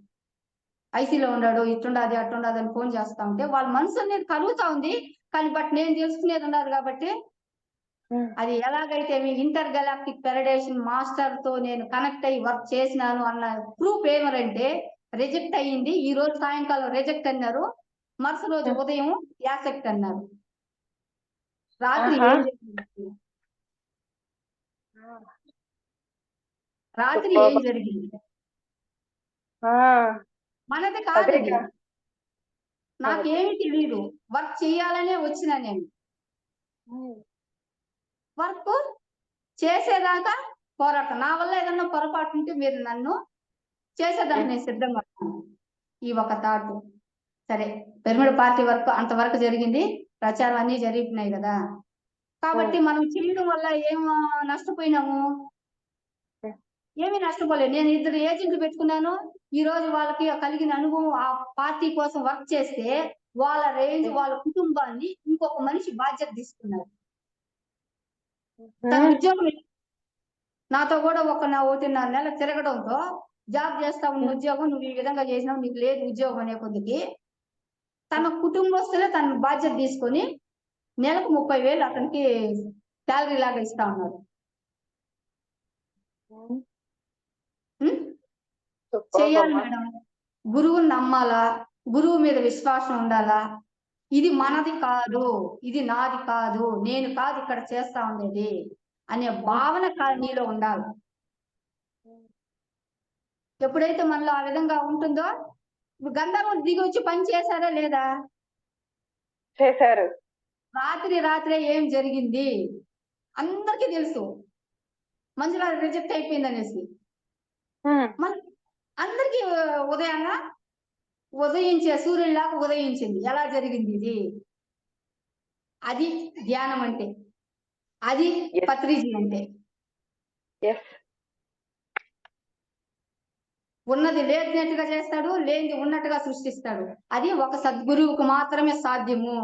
ఐసీయూలో ఉన్నాడు, ఇట్టుండాది, అట్టుండాది అని ఫోన్ చేస్తా ఉంటే వాళ్ళ మనసు అనేది కలుగుతా ఉంది. కానీ నేను తెలుసుకునేది ఉన్నది కాబట్టి అది ఎలాగైతే ఇంటర్ గెలాక్టిక్ ఫెడరేషన్ మాస్టర్ తో నేను కనెక్ట్ అయ్యి వర్క్ చేసినాను అన్న ప్రూఫ్ ఏమరంటే రిజెక్ట్ అయ్యింది. ఈ రోజు సాయంకాలం రిజెక్ట్ అన్నారు. మరుసటి రోజు ఉదయం యాక్సెప్ట్ అన్నారు. రాత్రి ఏం జరిగింది? రాత్రి ఏం జరిగింది? మనది కాదది. నాకేమీ తెలీదు. వర్క్ చేయాలనే వచ్చినా నేను. వర్క్ చేసేదాకా పోరాటం. నా వల్ల ఏదన్నా పొరపాటు ఉంటే మీరు నన్ను చేసేదానికి నేను సిద్ధంగా ఉన్నాను. ఈ ఒక థాట్. సరే పిరమిడ్ పార్టీ వర్క్ అంతవరకు జరిగింది. ప్రచారం అన్నీ జరిగినాయి కదా! కాబట్టి మనం చేయడం వల్ల ఏం నష్టపోయినాము? ఏమీ నష్టపోలేదు. నేను 2 ఏజెంట్లు పెట్టుకున్నాను. ఈ రోజు వాళ్ళకి కలిగిన అనుభవం ఆ పార్టీ కోసం వర్క్ చేస్తే వాళ్ళ రేంజ్ వాళ్ళ కుటుంబాన్ని ఇంకొక మనిషి బాధ్యత తీసుకున్నారు. తన ఉద్యోగం నాతో కూడా 1.5 నెల తిరగడంతో జాబ్ చేస్తా ఉన్న ఉద్యోగం నువ్వు ఈ విధంగా చేసినావు నీకు లేదు ఉద్యోగం అనే కొద్దికి తన కుటుంబస్తులే తన బాధ్యత తీసుకొని నెలకు 30,000 అతనికి శాలరీ లాగా ఇస్తా ఉన్నారు. చెయ్యాలి మేడం. గురువుని నమ్మాలా, గురువు మీద విశ్వాసం ఉండాలా. ఇది మనది కాదు, ఇది నాది కాదు, నేను కాదు ఇక్కడ చేస్తా ఉండేది అనే భావన నీలో ఉండాలి. ఎప్పుడైతే మనలో ఆ విధంగా ఉంటుందో గంధర్వులు దిగి వచ్చి పని చేశారా లేదా? చేశారు. రాత్రే ఏం జరిగింది అందరికీ తెలుసు. మంజుల రిజెక్ట్ అయిపోయింది అనేసి అందరికీ ఉదయాన్న ఉదయించే సూర్యుడిలాగా ఉదయించింది. ఎలా జరిగింది ఇది? అది ధ్యానం అంటే, అది పత్రిజీ అంటే. ఉన్నది లేనట్టుగా చేస్తాడు, లేనిది ఉన్నట్టుగా సృష్టిస్తాడు. అది ఒక సద్గురువుకు మాత్రమే సాధ్యము.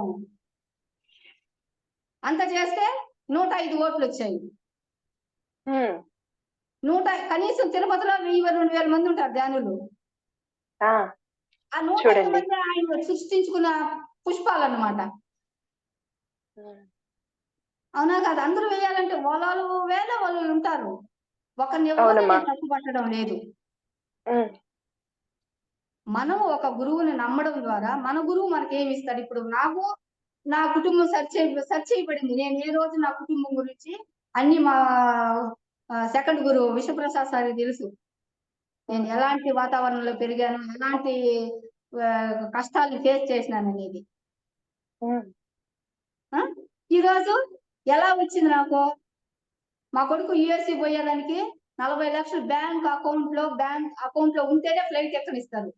అంత చేస్తే 105 ఓట్లు వచ్చాయి. కనీసం తిరుపతిలో 1000-2000 మంది ఉంటారు ధ్యానులు. ఆ! ఆ 105 చూడండి. మంది ఆయన సృష్టించుకున్న పుష్పాలన్నమాట. హ్మ్. అవునా కాదా? అందరూ వేయాలంటే వేల వాళ్ళు ఉంటారు. ఒకరిని ఎవరిని అవునమ్మా. నేను తప్పు పట్టడం లేదు. హ్మ్. మనం ఒక గురువుని నమ్మడం ద్వారా మన గురువు మనకేమి ఇస్తాడు. ఇప్పుడు నా కుటుంబం సెర్చ్ చేయబడింది. నేను ఏ రోజు నా కుటుంబం గురించి అన్ని మా సెకండ్ గురువు విశ్వప్రసాద్ సార్‌కి తెలుసు. నేను హ్మ్. ఎలాంటి వాతావరణంలో పెరిగాను, ఎలాంటి కష్టాల్ని ఫేస్ చేసినాననేది. హ్మ్. ఆ! ఈరోజు ఎలా వచ్చింది నాకు? మా కొడుకు యూఎస్‌కి పోయేదానికి 40,00,000 బ్యాంక్ అకౌంట్‌లో ఉంటేనే ఫ్లైట్ ఎక్కనిస్తారు.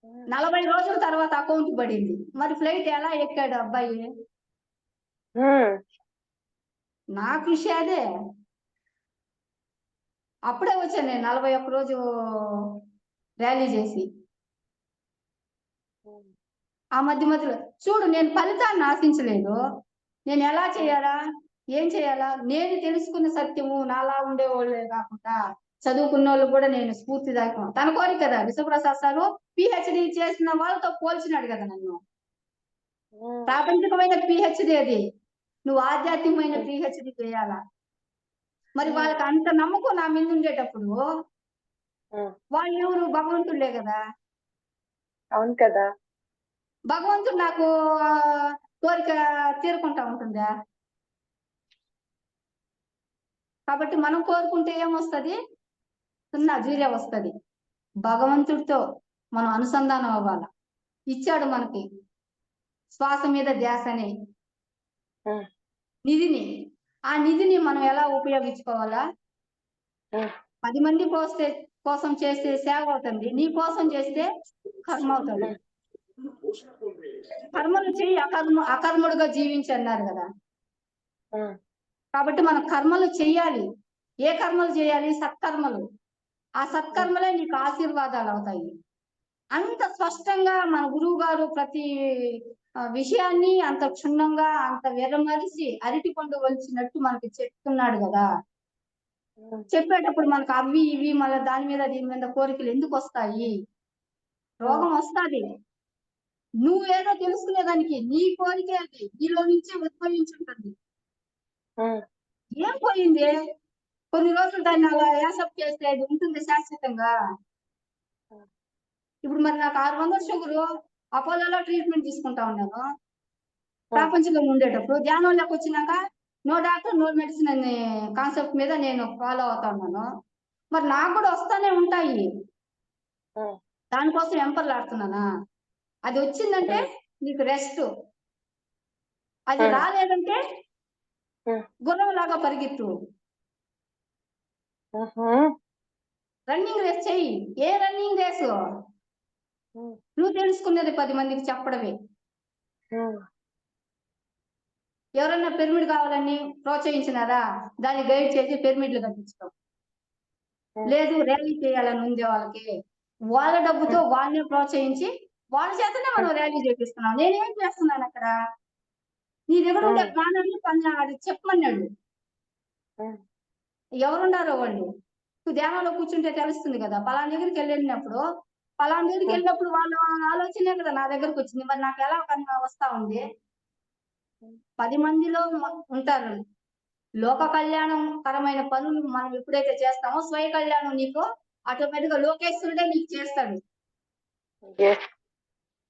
హ్మ్. 40 రోజుల తర్వాత అకౌంట్ పడింది. మరి ఫ్లైట్ ఎలా ఎక్కాడు అబ్బాయి? హ్మ్. నా కృషి అదే. అప్పుడే వచ్చాను నేను 41 రోజు ర్యాలీ చేసి. హ్మ్. ఆ మధ్యలో చూడు నేను ఫలితాన్ని ఆశించలేదు. నేను ఎలా హ్మ్. చేయాలా? ఏం చేయాలా? నేను తెలుసుకున్న సత్యము నాలా ఉండేవాళ్ళే కాకుండా చదువుకున్నోళ్ళు కూడా నేను స్ఫూర్తిదాయకం. తన కోరిక కదా! విశ్వప్రసాద్ సారు పీహెచ్‌డీ చేసిన వాళ్ళతో పోల్చినాడు కదా నన్ను. హ్మ్. ప్రాపంచికమైన పీహెచ్‌డీ అది. నువ్వు ఆధ్యాత్మికమైన హ్మ్. పీహెచ్‌డీ చేయాలా. మరి హ్మ్. వాళ్ళకి అంత నమ్మకం నా మీద ఉండేటప్పుడు హ్మ్. వాళ్ళెవరు భగవంతుళ్ళే కదా! అవును కదా! భగవంతుడు నాకు కోరిక తీరకుంటా ఉంటుందా? కాబట్టి మనం కోరుకుంటే ఏమొస్తది? సున్నా జీరో వస్తది. భగవంతుడితో మనం అనుసంధానం అవ్వాల. ఇచ్చాడు మనకి శ్వాస మీద ధ్యాసని, హ్మ్. నిధిని. ఆ నిధిని మనం ఎలా ఉపయోగించుకోవాలా? హ్మ్. 10 మంది కోసం చేసే సేవ అవుతుంది. నీ కోసం చేస్తే కర్మ అవుతది. హ్మ్. కర్మలు చెయ్యి అకర్ముడుగా జీవించన్నారు గదా! హ్మ్. కాబట్టి మనం కర్మలు చెయ్యాలి. ఏ కర్మలు చేయాలి? సత్కర్మలు. ఆ హ్మ్. సత్కర్మలే నీకు ఆశీర్వాదాలవుతాయి. అంత స్పష్టంగా మన గురువుగారు ప్రతి విషయాన్ని అంత క్షుణ్ణంగా, అంత విడమరిచి అరటిపండు ఒలిచినట్టు మనకి చెప్తున్నాడు గదా! హ్మ్. చెప్పేటప్పుడు మనకు అవి, ఇవి మళ్ళా దీని మీద కోరికలు ఎందుకొస్తాయి? హ్మ్. రోగం వస్తాది. నువ్వేదో తెలుసుకునేదానికి నీ కోరికే అది. నీలో నుంచే ఉద్భవించుంటుంది. హ్మ్. ఏం పోయింది? కొన్ని రోజులు దాన్ని అలా యాక్సెప్ట్ చేస్తే అది ఉంటుంది శాశ్వతంగా. హ్మ్. ఇప్పుడు మరి నాకు 600 షుగరు అపోలోలో ట్రీట్‌మెంట్ తీసుకుంటా ఉన్నాను. హ్మ్. ప్రాపంచికంగా ఉండేటప్పుడు. ధ్యానంలోకొచ్చినాక నో డాక్టర్, నో మెడిసిన్ అనే కాన్సెప్ట్ మీద నేను ఫాలో అవుతా ఉన్నాను. మరి నాకు గూడా వస్తానే ఉంటాయి. హ్మ్. దానికోసం వెంపర్లాడుతున్నానా? అది వచ్చిందంటే హ్మ్. నీకు రెస్టు. అది హ్మ్. రాలేదంటే హ్మ్. గుర్రంలాగా పరిగెత్తు. హుహు. రన్నింగ్ రేస్ చెయ్యి. ఏ రన్నింగ్ రేసు? హ్మ్. నువ్వు తెలుసుకున్నది 10 మందికి చెప్పడమే. హ్మ్. ఎవరన్నా పిరమిడ్ కావాలని ప్రోత్సహించినారా? దాన్ని గైడ్ చేసి పిరమిడ్‌లు కట్టించడం. హ్మ్. లేదు ర్యాలీ చేయాలని ఉంది వాళ్ళకి. వాళ్ళ డబ్బుతో హ్మ్. వాళ్ళని ప్రోత్సహించి వాళ్ళ చేతనే మనం హ్మ్. ర్యాలీ చేపిస్తున్నాం. నేనేం చేస్తున్నానక్కడ? నీ దగ్గర ఉండే హ్మ్. జ్ఞానాన్ని అది చెప్పమన్నాడు. హ్మ్. ఎవరుండారో వాళ్ళు. నువ్వు ధ్యానంలో కూర్చుంటే తెలుస్తుంది కదా! పలానా దగ్గరికెళ్ళినప్పుడు, పలానా హ్మ్. దగ్గరికెళ్ళినప్పుడు వాళ్ళ ఆలోచనే కదా నా దగ్గరకొచ్చింది. మరి నాకెలా వస్తా ఉంది? హ్మ్. 10 మందిలో ఉంటారు. లోక కళ్యాణం కరమైన పనులు మనం ఎప్పుడైతే చేస్తామో స్వయ కళ్యాణం నీకు ఆటోమేటిక్‌గా లోకేశ్వరుడే నీకు చేస్తాడు. యెస్.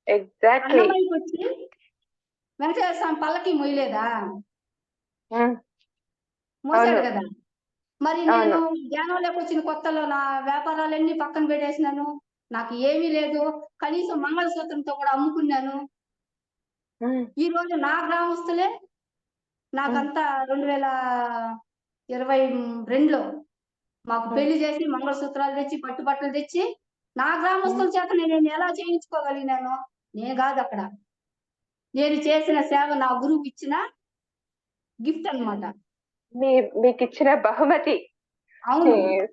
ఎగ్జాక్ట్‌లీ. అన్నమయ్యకొచ్చి వెంకటేశ్వర స్వామి పల్లకి మొయ్యలేదా? హ్మ్. అవును. మోసాడు గదా! మరి నేను అవును. ధ్యానంలోకొచ్చిన కొత్తలో నా వ్యాపారాలన్నీ పక్కన పెట్టేసినాను. నాకు ఏమీ లేదు. కనీసం మంగళసూత్రంతో కూడా అమ్ముకున్నాను. హ్మ్. ఈరోజు నా గ్రామస్తులే హ్మ్. నాకంతా 2022లో మాకు హ్మ్. పెళ్లి చేసి మంగళసూత్రాలు తెచ్చి, పట్టు బట్టలు తెచ్చి, నా హ్మ్. గ్రామస్తుల చేత నేను ఎలా చేయించుకోగలిగినాను? నేను గాదక్కడ. నేను చేసిన సేవ నా గురువిచ్చిన గిఫ్ట్ అన్నమాట. మీకిచ్చిన బహుమతి. అవును. యెస్.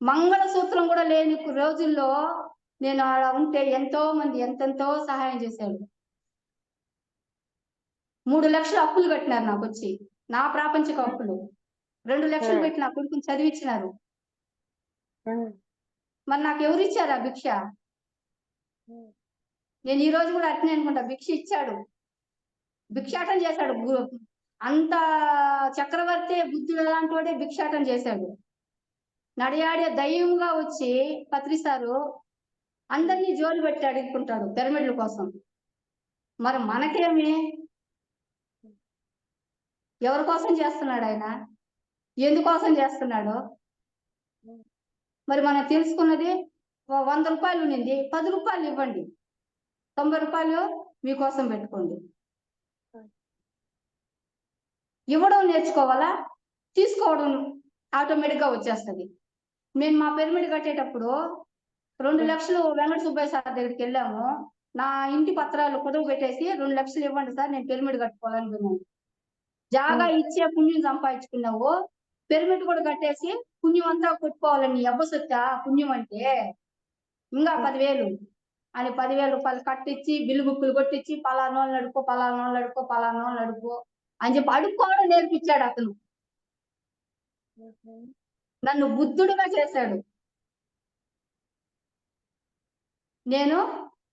మంగళసూత్రం గూడా లేని రోజుల్లో నేను ఆడ ఉంటే ఎంతో మంది ఎంతెంతో సహాయం చేశారు. 3,00,000 అప్పులు కట్టినారు నాకొచ్చి. నా ప్రాపంచిక హ్మ్. అప్పులు. 2 లక్షలు ఉమ్, పెట్టి నా కొడుకుని చదివించినారు. ఉమ్, మరి నాకు ఎవరు ఇచ్చారు ఆ భిక్ష? ఉమ్, నేను ఈ రోజు కూడా అట్నే అనుకుంటా, భిక్ష ఇచ్చాడు, భిక్షాటం చేశాడు. అంత చక్రవర్తి బుద్ధుడు అలాంటి వాడే భిక్షాటం చేశాడు. నడియాడే దయ్యంగా వచ్చి పత్రిసారు అందరినీ జోలు పెట్టి అడుక్కుంటాడు పిరమిడ్ల కోసం. మరి మనకేమి, ఎవరి కోసం చేస్తున్నాడు ఆయన, ఎందుకోసం చేస్తున్నాడు? ఉమ్, మరి మనం తెలుసుకున్నది 100 రూపాయలు ఉన్నింది, 10 రూపాయలు ఇవ్వండి, 90 రూపాయలు మీకోసం పెట్టుకోండి. ఇవ్వడం నేర్చుకోవాలా, తీసుకోవడం ఆటోమేటిక్ గా వచ్చేస్తుంది. మేము మా పిరమిడ్ కట్టేటప్పుడు 2 లక్షలు వెంకట సుబ్బయ్య సార్ దగ్గరికి వెళ్ళాము. నా ఇంటి పత్రాలు కుదవ పెట్టేసి 2 లక్షలు ఇవ్వండి సార్, నేను పిరమిడ్ కట్టుకోవాలనుకున్నాను. జాగా ఇచ్చే పుణ్యం సంపాదించుకున్నావు, పిరమిడ్ కూడా కట్టేసి పుణ్యం అంతా కొట్టుకోవాలని ఎవ్వసొచ్చా పుణ్యం అంటే, ఇంకా 10,000 అని 10,000 రూపాయలు కట్టించి బిల్లు బుక్కులు కొట్టించి పలానోళ్ళు అడుకో, పలానోళ్ళు అడుకో, పలానోళ్ళు అడుకో అని చెప్పి అడుక్కోవడం నేర్పించాడు అతను. నన్ను బుద్ధుడిగా చేశాడు. నేను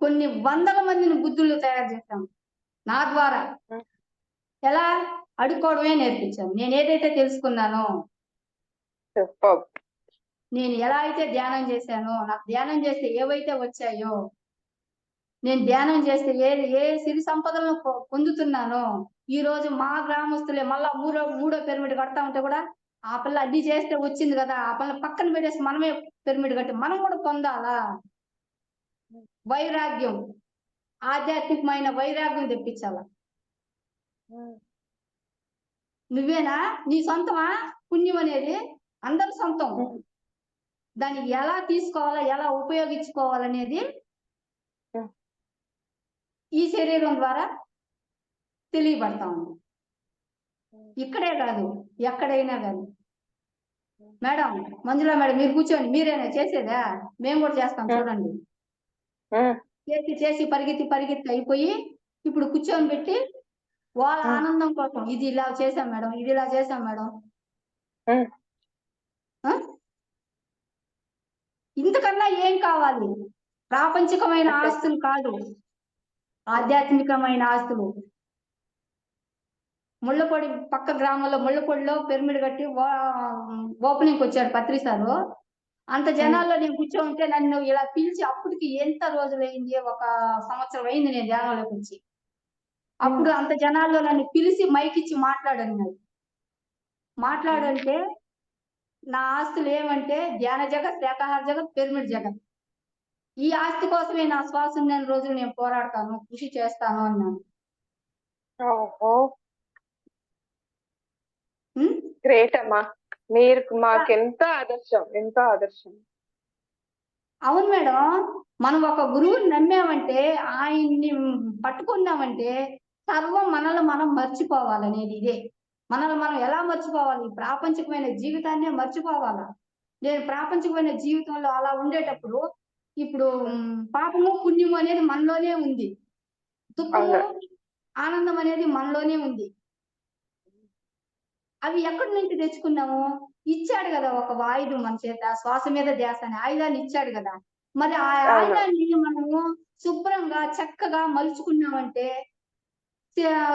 కొన్ని వందల మందిని బుద్ధులు తయారు చేశాను నా ద్వారా. ఎలా అడుక్కోవడమే నేర్పించాను. నేను ఏదైతే తెలుసుకున్నానో, సూపర్. నేను ఎలా అయితే ధ్యానం చేశానో, నాకు ధ్యానం చేస్తే ఏవైతే వచ్చాయో, నేను ధ్యానం చేస్తే ఏ సిరి సంపదలను పొందుతున్నానో, ఈ రోజు మా గ్రామస్తులే మళ్ళా మూడో పిరమిడ్ కడతా ఉంటే కూడా ఆ పిల్ల అన్ని చేస్తే వచ్చింది కదా, ఆ పిల్ల పక్కన పెట్టేసి మనమే పిరమిడ్ కట్టి మనం కూడా పొందాలా. వైరాగ్యం, ఆధ్యాత్మికమైన వైరాగ్యం తెప్పించాల. నువ్వేనా, నీ సొంతమా పుణ్యం అనేది? అందరి సొంతం. దాన్ని ఎలా తీసుకోవాలా, ఎలా ఉపయోగించుకోవాలనేది ఈ శరీరం ద్వారా తెలియబడతా ఉంది. ఇక్కడే కాదు, ఎక్కడైనా కాదు. మేడం, మంజుల మేడం, మీరు కూర్చోండి, మీరేనా చేసేదా? మేము కూడా చేస్తాం చూడండి. చేసి పరిగెత్తి అయిపోయి ఇప్పుడు కూర్చొని పెట్టి వాళ్ళ ఆనందం కోసం ఇది ఇలా చేశాం మేడం, ఇది ఇలా చేశాం మేడం. ఇంతకన్నా ఏం కావాలి? ప్రాపంచికమైన ఆస్తులు కాదు, ఆధ్యాత్మికమైన ఆస్తులు. ముళ్ళపొడి పక్క గ్రామంలో ముళ్ళపొడిలో పిరమిడ్ కట్టి ఓపెనింగ్ వచ్చాడు పత్రిసారు. అంత జనాల్లో నేను కూర్చోంటే నన్ను ఇలా పిలిచి, అప్పటికి ఎంత రోజులైంది, 1 సంవత్సరం అయింది నేను ధ్యానంలోకి వచ్చి. అప్పుడు అంత జనాల్లో నన్ను పిలిచి మైకిచ్చి మాట్లాడన్నాడు. మాట్లాడంటే నా ఆస్తులు ఏమంటే ధ్యాన జగత్, శాకాహార జగత్, పిరమిడ్ జగత్. ఈ ఆస్తి కోసమే నా శ్వాస ఉన్న రోజులు నేను పోరాడతాను, కృషి చేస్తాను అన్నాను. గ్రేట్ అమ్మా, మీరు మాకెంతో ఆదర్శం, ఎంతో ఆదర్శం. అవును మేడం, మనం ఒక గురువుని నమ్మామంటే, ఆయన్ని పట్టుకున్నామంటే సర్వం మనల్ని మనం మర్చిపోవాలనేది ఇదే. మనల్ని మనం ఎలా మర్చిపోవాలి? ప్రాపంచికమైన జీవితాన్నే మర్చిపోవాలా. నేను ప్రాపంచికమైన జీవితంలో అలా ఉండేటప్పుడు ఇప్పుడు పాపము పుణ్యము అనేది మనలోనే ఉంది, దుఃఖము ఆనందం అనేది మనలోనే ఉంది. అవి ఎక్కడి నుంచి తెచ్చుకున్నాము? ఇచ్చాడు కదా ఒక ఆయుధం మన చేత, శ్వాస మీద ధ్యాస అనే ఆయుధాన్ని ఇచ్చాడు కదా. మరి ఆ ఆయుధాన్ని మనము శుభ్రంగా చక్కగా మలుచుకున్నామంటే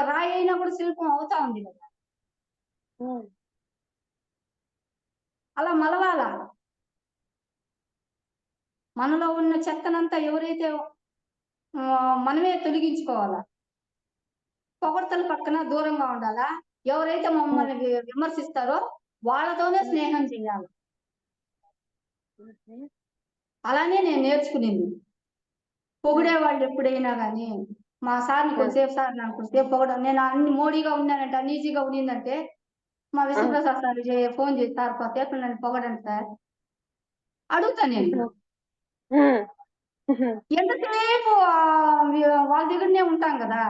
రాయి అయినా కూడా శిల్పం అవుతా ఉంది కదా. అలా మలవాల. మనలో ఉన్న చెత్తనంతా ఎవరైతే మనమే తొలగించుకోవాలా. పొగడ్తల పక్కన దూరంగా ఉండాలా. ఎవరైతే మమ్మల్ని విమర్శిస్తారో వాళ్ళతోనే స్నేహం చేయాలి. అలానే నేను నేర్చుకునేది. పొగిడే వాళ్ళు ఎప్పుడైనా కానీ, మా సార్ని కొద్దిసేపు సార్ నాకు కొద్దిసేపు పొగడం, నేను అన్ని మోడీగా ఉన్నానంటే, అన్ఈజీగా ఉన్నిందంటే మా విశ్వప్రసాద్ సార్ ఫోన్ చేసి, సార్ కొద్దిసేపు నన్ను పొగడండి సార్ అడుగుతా. నేను ఎంతసేపు వాళ్ళ దగ్గరనే ఉంటాం కదా.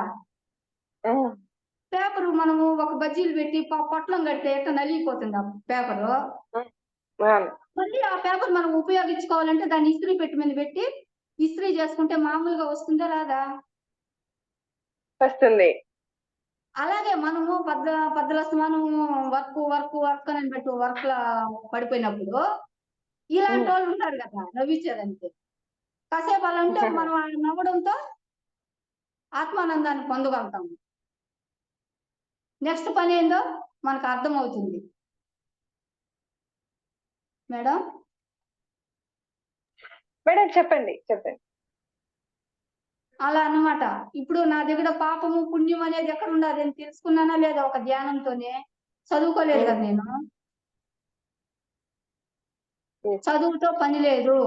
పేపరు మనము ఒక బజ్జీలు పెట్టి పొట్లం కడితే ఎట్లా నలిగిపోతుంది ఆ పేపరు. మళ్ళీ ఆ పేపర్ మనం ఉపయోగించుకోవాలంటే దాన్ని ఇస్త్రీ పెట్టి మీద పెట్టి ఇస్త్రీ చేసుకుంటే మామూలుగా వస్తుందా రాదా? వస్తుంది. అలాగే మనము పద్దలస్తమానం వర్క్ అని పెట్టు వర్క్ పడిపోయినప్పుడు ఇలాంటి వాళ్ళు ఉంటారు కదా నవ్వించేదానికి. కాసేపు అలా ఉంటే మనం ఆ నవ్వడంతో ఆత్మానందాన్ని పొందగలుగుతాము. నెక్స్ట్ పని ఏందో మనకు అర్థమవుతుంది. మేడం మేడం చెప్పండి చెప్పండి. అలా అన్నమాట. ఇప్పుడు నా దగ్గర పాపము పుణ్యం అనేది ఎక్కడ ఉండదు అని తెలుసుకున్నానా లేదా ఒక ధ్యానంతోనే. చదువుకోలేదు కదా నేను. చదువుతో పని లేదు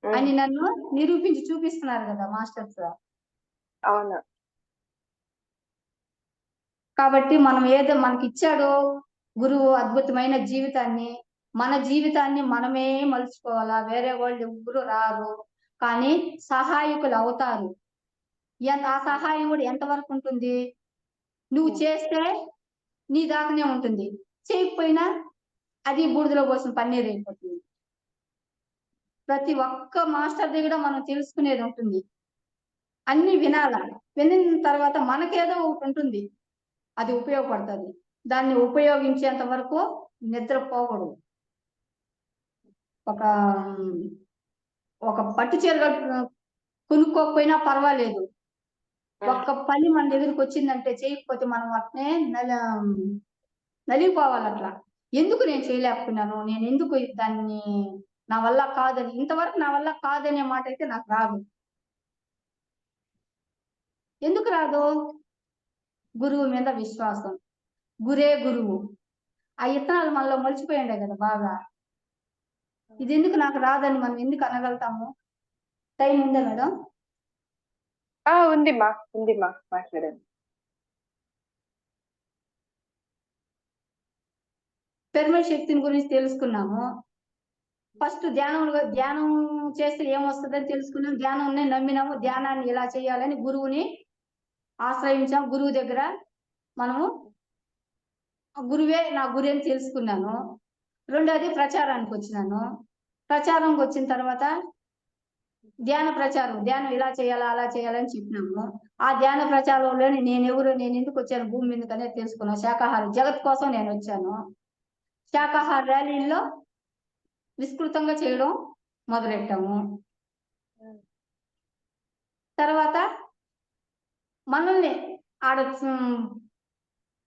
అని నన్ను నిరూపించి చూపిస్తున్నారు కదా మాస్టర్స్. అవును. కాబట్టి మనం ఏదో మనకి ఇచ్చాడో గురువు అద్భుతమైన జీవితాన్ని, మన జీవితాన్ని మనమే మలుచుకోవాలా. వేరే వాళ్ళు ఎవ్వరు రారు, కానీ సహాయకులు అవుతారు. ఆ సహాయం కూడా ఎంతవరకు ఉంటుంది? నువ్వు చేస్తే నీ దాకానే ఉంటుంది, చేయకపోయినా అది బూడిదలో పోసిన పన్నీరు అయిపోతుంది. ప్రతి ఒక్క మాస్టర్ దగ్గర మనం తెలుసుకునేది ఉంటుంది. అన్ని వినాలా. వినిన తర్వాత మనకేదో ఒకటి ఉంటుంది, అది ఉపయోగపడుతుంది. దాన్ని ఉపయోగించేంత వరకు నిద్రపోకూడదు. ఒక ఒక పట్టు చీర కొనుక్కోకపోయినా పర్వాలేదు, ఒక్క పని మన దగ్గరికి వచ్చిందంటే చేయకపోతే మనం అట్నే నలిగిపోవాలి. అట్లా ఎందుకు నేను చేయలేకపోయినాను, నేను ఎందుకు దాన్ని నా వల్ల కాదని, ఇంతవరకు నా వల్ల కాదనే మాట అయితే నాకు రాదు. ఎందుకు రాదు? గురువు మీద విశ్వాసం. గురే గురువు. ఆ ఇత్తనాలు మనలో మలిచిపోయిండే కదా బాగా. ఇది ఎందుకు నాకు రాదని మనం ఎందుకు అనగలుగుతాము? టైం ఉందా మేడం? ఉందిమ్మా ఉందిమ్మా, మాట్లాడండి. పిరమిడ్ శక్తిని గురించి తెలుసుకున్నాము. ఫస్ట్ ధ్యానం చేస్తే ఏమొస్తుందని తెలుసుకున్నాం. ధ్యానాన్ని నమ్మినాము, ధ్యానాన్ని ఇలా చేయాలని గురువుని ఆశ్రయించాం. గురువు దగ్గర మనము గురువే నా గురి అని తెలుసుకున్నాను. రెండోది ప్రచారానికి వచ్చినాను. ప్రచారంకి వచ్చిన తర్వాత ధ్యానం ఇలా చేయాలా అలా చేయాలని చెప్పినాము. ఆ ధ్యాన ప్రచారంలోని నేను ఎందుకు వచ్చాను భూమి మీదకి అనేది తెలుసుకున్నాను. శాకాహారం జగత్ కోసం నేను వచ్చాను. శాకాహార ర్యాలీల్లో విస్తృతంగా చేయడం మొదలెట్టాము. తర్వాత మనల్ని ఆడ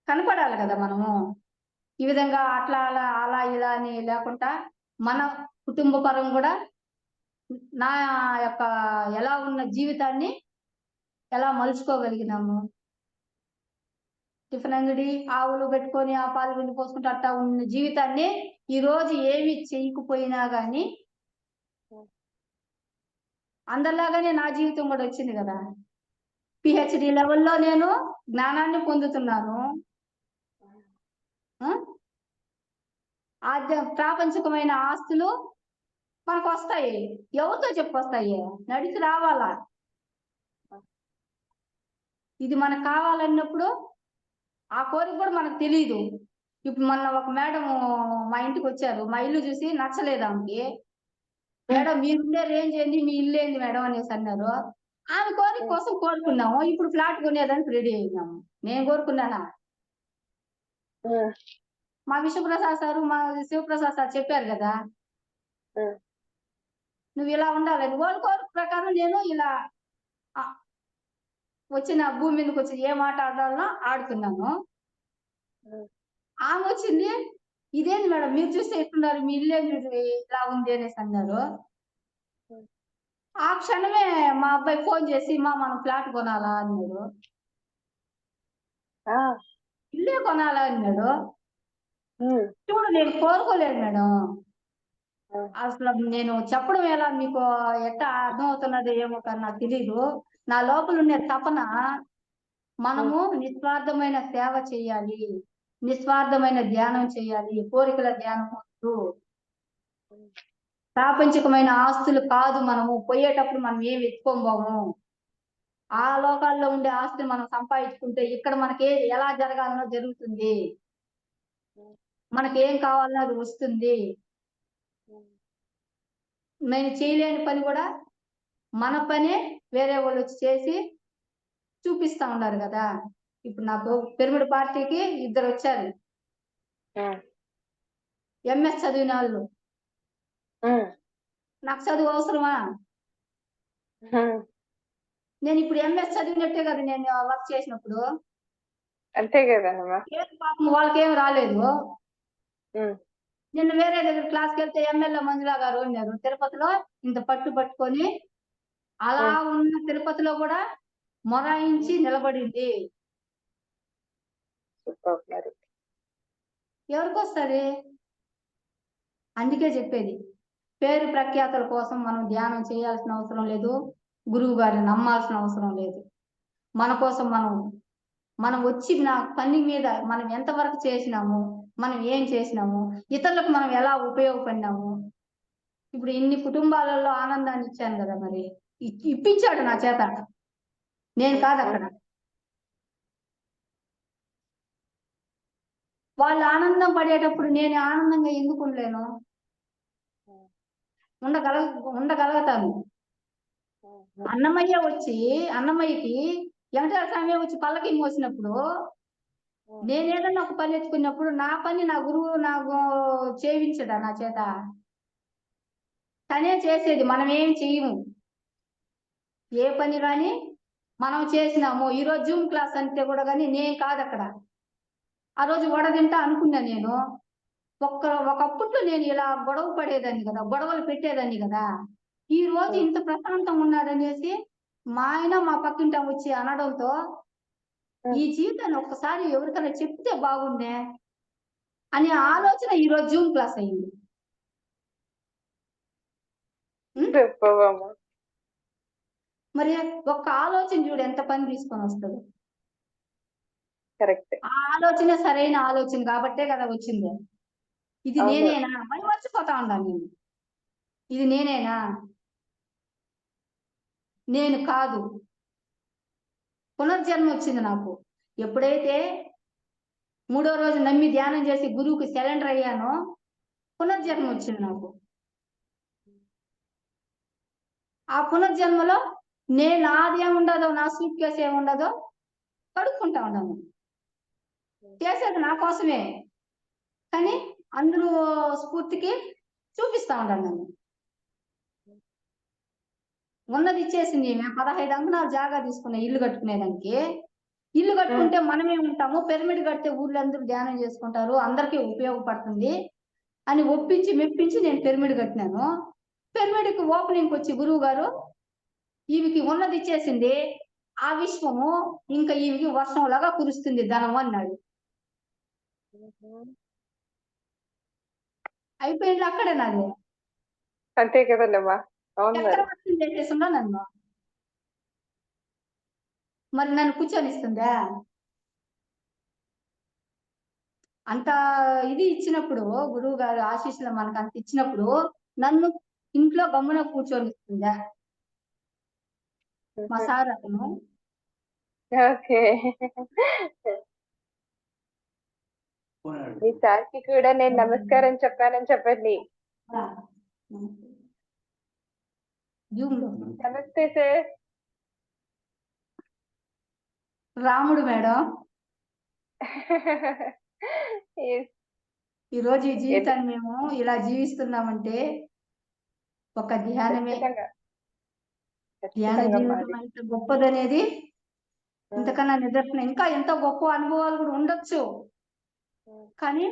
కనపడాలి కదా మనము. ఈ విధంగా అట్లా అలా అలా ఇలా అని లేకుండా మన కుటుంబ పరం కూడా నా యొక్క ఎలా ఉన్న జీవితాన్ని ఎలా మలుచుకోగలిగినాము. టిఫిన్ అంగడి ఆవులు పెట్టుకొని ఆ పాలు విండి పోసుకుంటూ అట్టా ఉన్న జీవితాన్ని ఈ రోజు ఏమి చేయకపోయినా గాని అందరిలాగానే నా జీవితం కూడా వచ్చింది కదా. పిహెచ్డి లెవెల్లో నేను జ్ఞానాన్ని పొందుతున్నాను. ప్రాపంచికమైన ఆస్తులు మనకు వస్తాయి. ఎవరితో చెప్పొస్తాయి? నడిచి రావాలా. ఇది మనకు కావాలన్నప్పుడు ఆ కోరిక కూడా మనకు తెలియదు. ఇప్పుడు మొన్న ఒక మేడం మా ఇంటికి వచ్చారు. మా ఇల్లు చూసి నచ్చలేదు ఆమెకి. మేడం మీరుండే రేంజ్ ఏంది, మీ ఇల్లు ఏంది మేడం అనేసి అన్నారు. ఆమె కోరిక కోసం కోరుకున్నాము. ఇప్పుడు ఫ్లాట్ కొనేదానికి రెడీ అయినాము. నేను కోరుకున్నానా? మా విశ్వప్రసాద్ సారు మా శివప్రసాద్ సార్ చెప్పారు కదా, నువ్వు ఇలా ఉండాలని. వాళ్ళ కోరిక ప్రకారం నేను ఇలా వచ్చిన భూమి మీదకి వచ్చి ఏం ఆట ఆడాలనో ఆడుతున్నాను. ఆమె వచ్చింది, ఇదేంది మేడం మీరు చూస్తే ఎట్టున్నారు, మీ ఇల్లు ఇలా ఉంది అనేసి అన్నారు. ఆ క్షణమే మా అబ్బాయి ఫోన్ చేసి మనం ఫ్లాట్ కొనాలా అన్నాడు. ఇల్లే కొనాలా అన్నాడు. చూడు నేను కోరుకోలేదు మేడం. అసలు నేను చెప్పడం ఎలా మీకు ఎట్లా అర్థమవుతున్నది ఏమో కానీ నాకు తెలీదు. నా లోపల ఉండే తపన మనము నిస్వార్థమైన సేవ చేయాలి, నిస్వార్థమైన ధ్యానం చేయాలి. కోరికల ధ్యానం వద్దు, ప్రాపంచికమైన ఆస్తులు కాదు. మనము పోయేటప్పుడు మనం ఏమి ఎత్తుకోబోము. ఆ లోకాల్లో ఉండే ఆస్తులు మనం సంపాదించుకుంటే ఇక్కడ మనకి ఎలా జరగాలనో జరుగుతుంది, మనకేం కావాలనో అది వస్తుంది. నేను చేయలేని పని కూడా మన పనే వేరే వాళ్ళు వచ్చి చేసి చూపిస్తా ఉన్నారు కదా. ఇప్పుడు నాకు పిరమిడ్ పార్టీకి ఇద్దరు వచ్చారు, ఉమ్, ఎంఎస్ చదివిన వాళ్ళు. ఉమ్, నాకు చదువు అవసరమా? ఉమ్. నేను ఇప్పుడు ఎంఎస్ చదివినట్టే కదా నేను వర్క్ చేసినప్పుడు. అంతే కదమ్మా. ఏం పాపం వాళ్ళకేం రాలేదు. ఉమ్, నిన్న వేరే దగ్గర క్లాస్కి వెళ్తే ఎమ్మెల్యే మంజులా గారు ఉన్నారు తిరుపతిలో, ఇంత పట్టు పట్టుకొని అలా ఉమ్, ఉన్న తిరుపతిలో కూడా మొరాయించి నిలబడింది. సూపర్ మరి. ఎవరికి వస్తుంది? అందుకే చెప్పేది, పేరు ప్రఖ్యాతల కోసం మనం ధ్యానం చేయాల్సిన అవసరం లేదు, గురువు గారిని నమ్మాల్సిన అవసరం లేదు. మన కోసం మనం వచ్చిన పని మీద మనం ఎంతవరకు చేసినాము, మనం ఏం చేసినాము, ఇతరులకు మనం ఎలా ఉపయోగపడినాము. ఇప్పుడు ఇన్ని కుటుంబాలలో ఆనందాన్ని ఇచ్చాను కదా, మరి ఇప్పించాడు నా చేత, నేను కాదు అక్కడ. వాళ్ళు ఆనందం పడేటప్పుడు నేను ఆనందంగా ఎందుకు ఉండలేను? ఉండగలుగుతాను. అన్నమయ్యకి వెంకటేశ్వర స్వామి వచ్చి పల్లకి మోసినప్పుడు, నేనేదన్నా ఒక పని ఎత్తుకున్నప్పుడు నా పని నా గురువు నాకు చేయించడా నా చేత? తనే చేసేది, మనం ఏం చెయ్యము. ఏ పని కానీ మనం చేసినాము. ఈరోజు జూమ్ క్లాస్ అంటే కూడా కానీ నేను కాదు అక్కడ. ఆ రోజు వడదింటా అనుకున్నా నేను. ఒకప్పుడు నేను ఇలా గొడవ పడేదాన్ని కదా, గొడవలు పెట్టేదాన్ని కదా. ఈ రోజు ఇంత ప్రశాంతంగా ఉన్నాడనేసి మా ఆయన మా పక్కింట వచ్చి అనడంతో ఈ జీవితాన్ని ఒక్కసారి ఎవరికైనా చెప్తే బాగుండే అనే ఆలోచన ఈరోజు జూమ్ క్లాస్ అయింది. మరి ఒక్క ఆలోచన చూడు ఎంత పని తీసుకొని వస్తుంది. కరెక్ట్. ఆ ఆలోచన సరైన ఆలోచన కాబట్టే కదా వచ్చింది. ఇది నేనేనా మరి మర్చిపోతా ఉన్నాను నేను. ఇది నేనేనా? నేను కాదు. పునర్జన్మ వచ్చింది నాకు. ఎప్పుడైతే 3వ రోజు నమ్మి ధ్యానం చేసి గురువుకి సరెండర్ అయ్యానో పునర్జన్మ వచ్చింది నాకు. ఆ పునర్జన్మలో నేను నాది ఏముండదో, నా సూట్ కేసు ఏముండదో కడుక్కుంటా ఉన్నాను. చేసేది నా కోసమే, కానీ అందరూ స్ఫూర్తికి చూపిస్తా ఉంటాను. నన్ను ఉన్నది ఇచ్చేసింది. మేము 15 అంకణాలు జాగా తీసుకున్నా ఇల్లు కట్టుకునేదానికి. ఇల్లు కట్టుకుంటే మనమే ఉంటాము, పిరమిడ్ కడితే ఊళ్ళందరూ ధ్యానం చేసుకుంటారు, అందరికీ ఉపయోగపడుతుంది అని ఒప్పించి మెప్పించి నేను పిరమిడ్ కట్టినాను. పిరమిడ్కి ఓపెనింగ్కి వచ్చి గురువు గారు ఈమెకి ఉన్నది ఇచ్చేసింది, ఆ విశ్వము ఇంకా ఈమెకి వర్షంలాగా కురుస్తుంది ధనం అన్నాడు. అయిపోయింది అక్కడే నాది. అంతే కదమ్మా. చక్రవర్తిని చేసేసిందా నన్ను. మరి నన్ను కూర్చొనిస్తుందా? అంత ఇది ఇచ్చినప్పుడు, గురువు గారు ఆశీస్సులు మనకు అంత ఇచ్చినప్పుడు నన్ను ఇంట్లో గమ్మున కూర్చొనిస్తుందా? మా సార్ అతను. ఓకే. మీ సార్కి కూడా నేను నమస్కారం చెప్పానని చెప్పండి. నమస్తే సార్. రాముడు మేడం. ఈ రోజు ఈ జీవితాన్ని మేము ఇలా జీవిస్తున్నామంటే ఒక ధ్యానమే. ధ్యాన జీవితం ఎంత గొప్పదనేది ఇంతకన్నా నిదర్శనం. ఇంకా ఎంతో గొప్ప అనుభవాలు కూడా ఉండొచ్చు, కానీ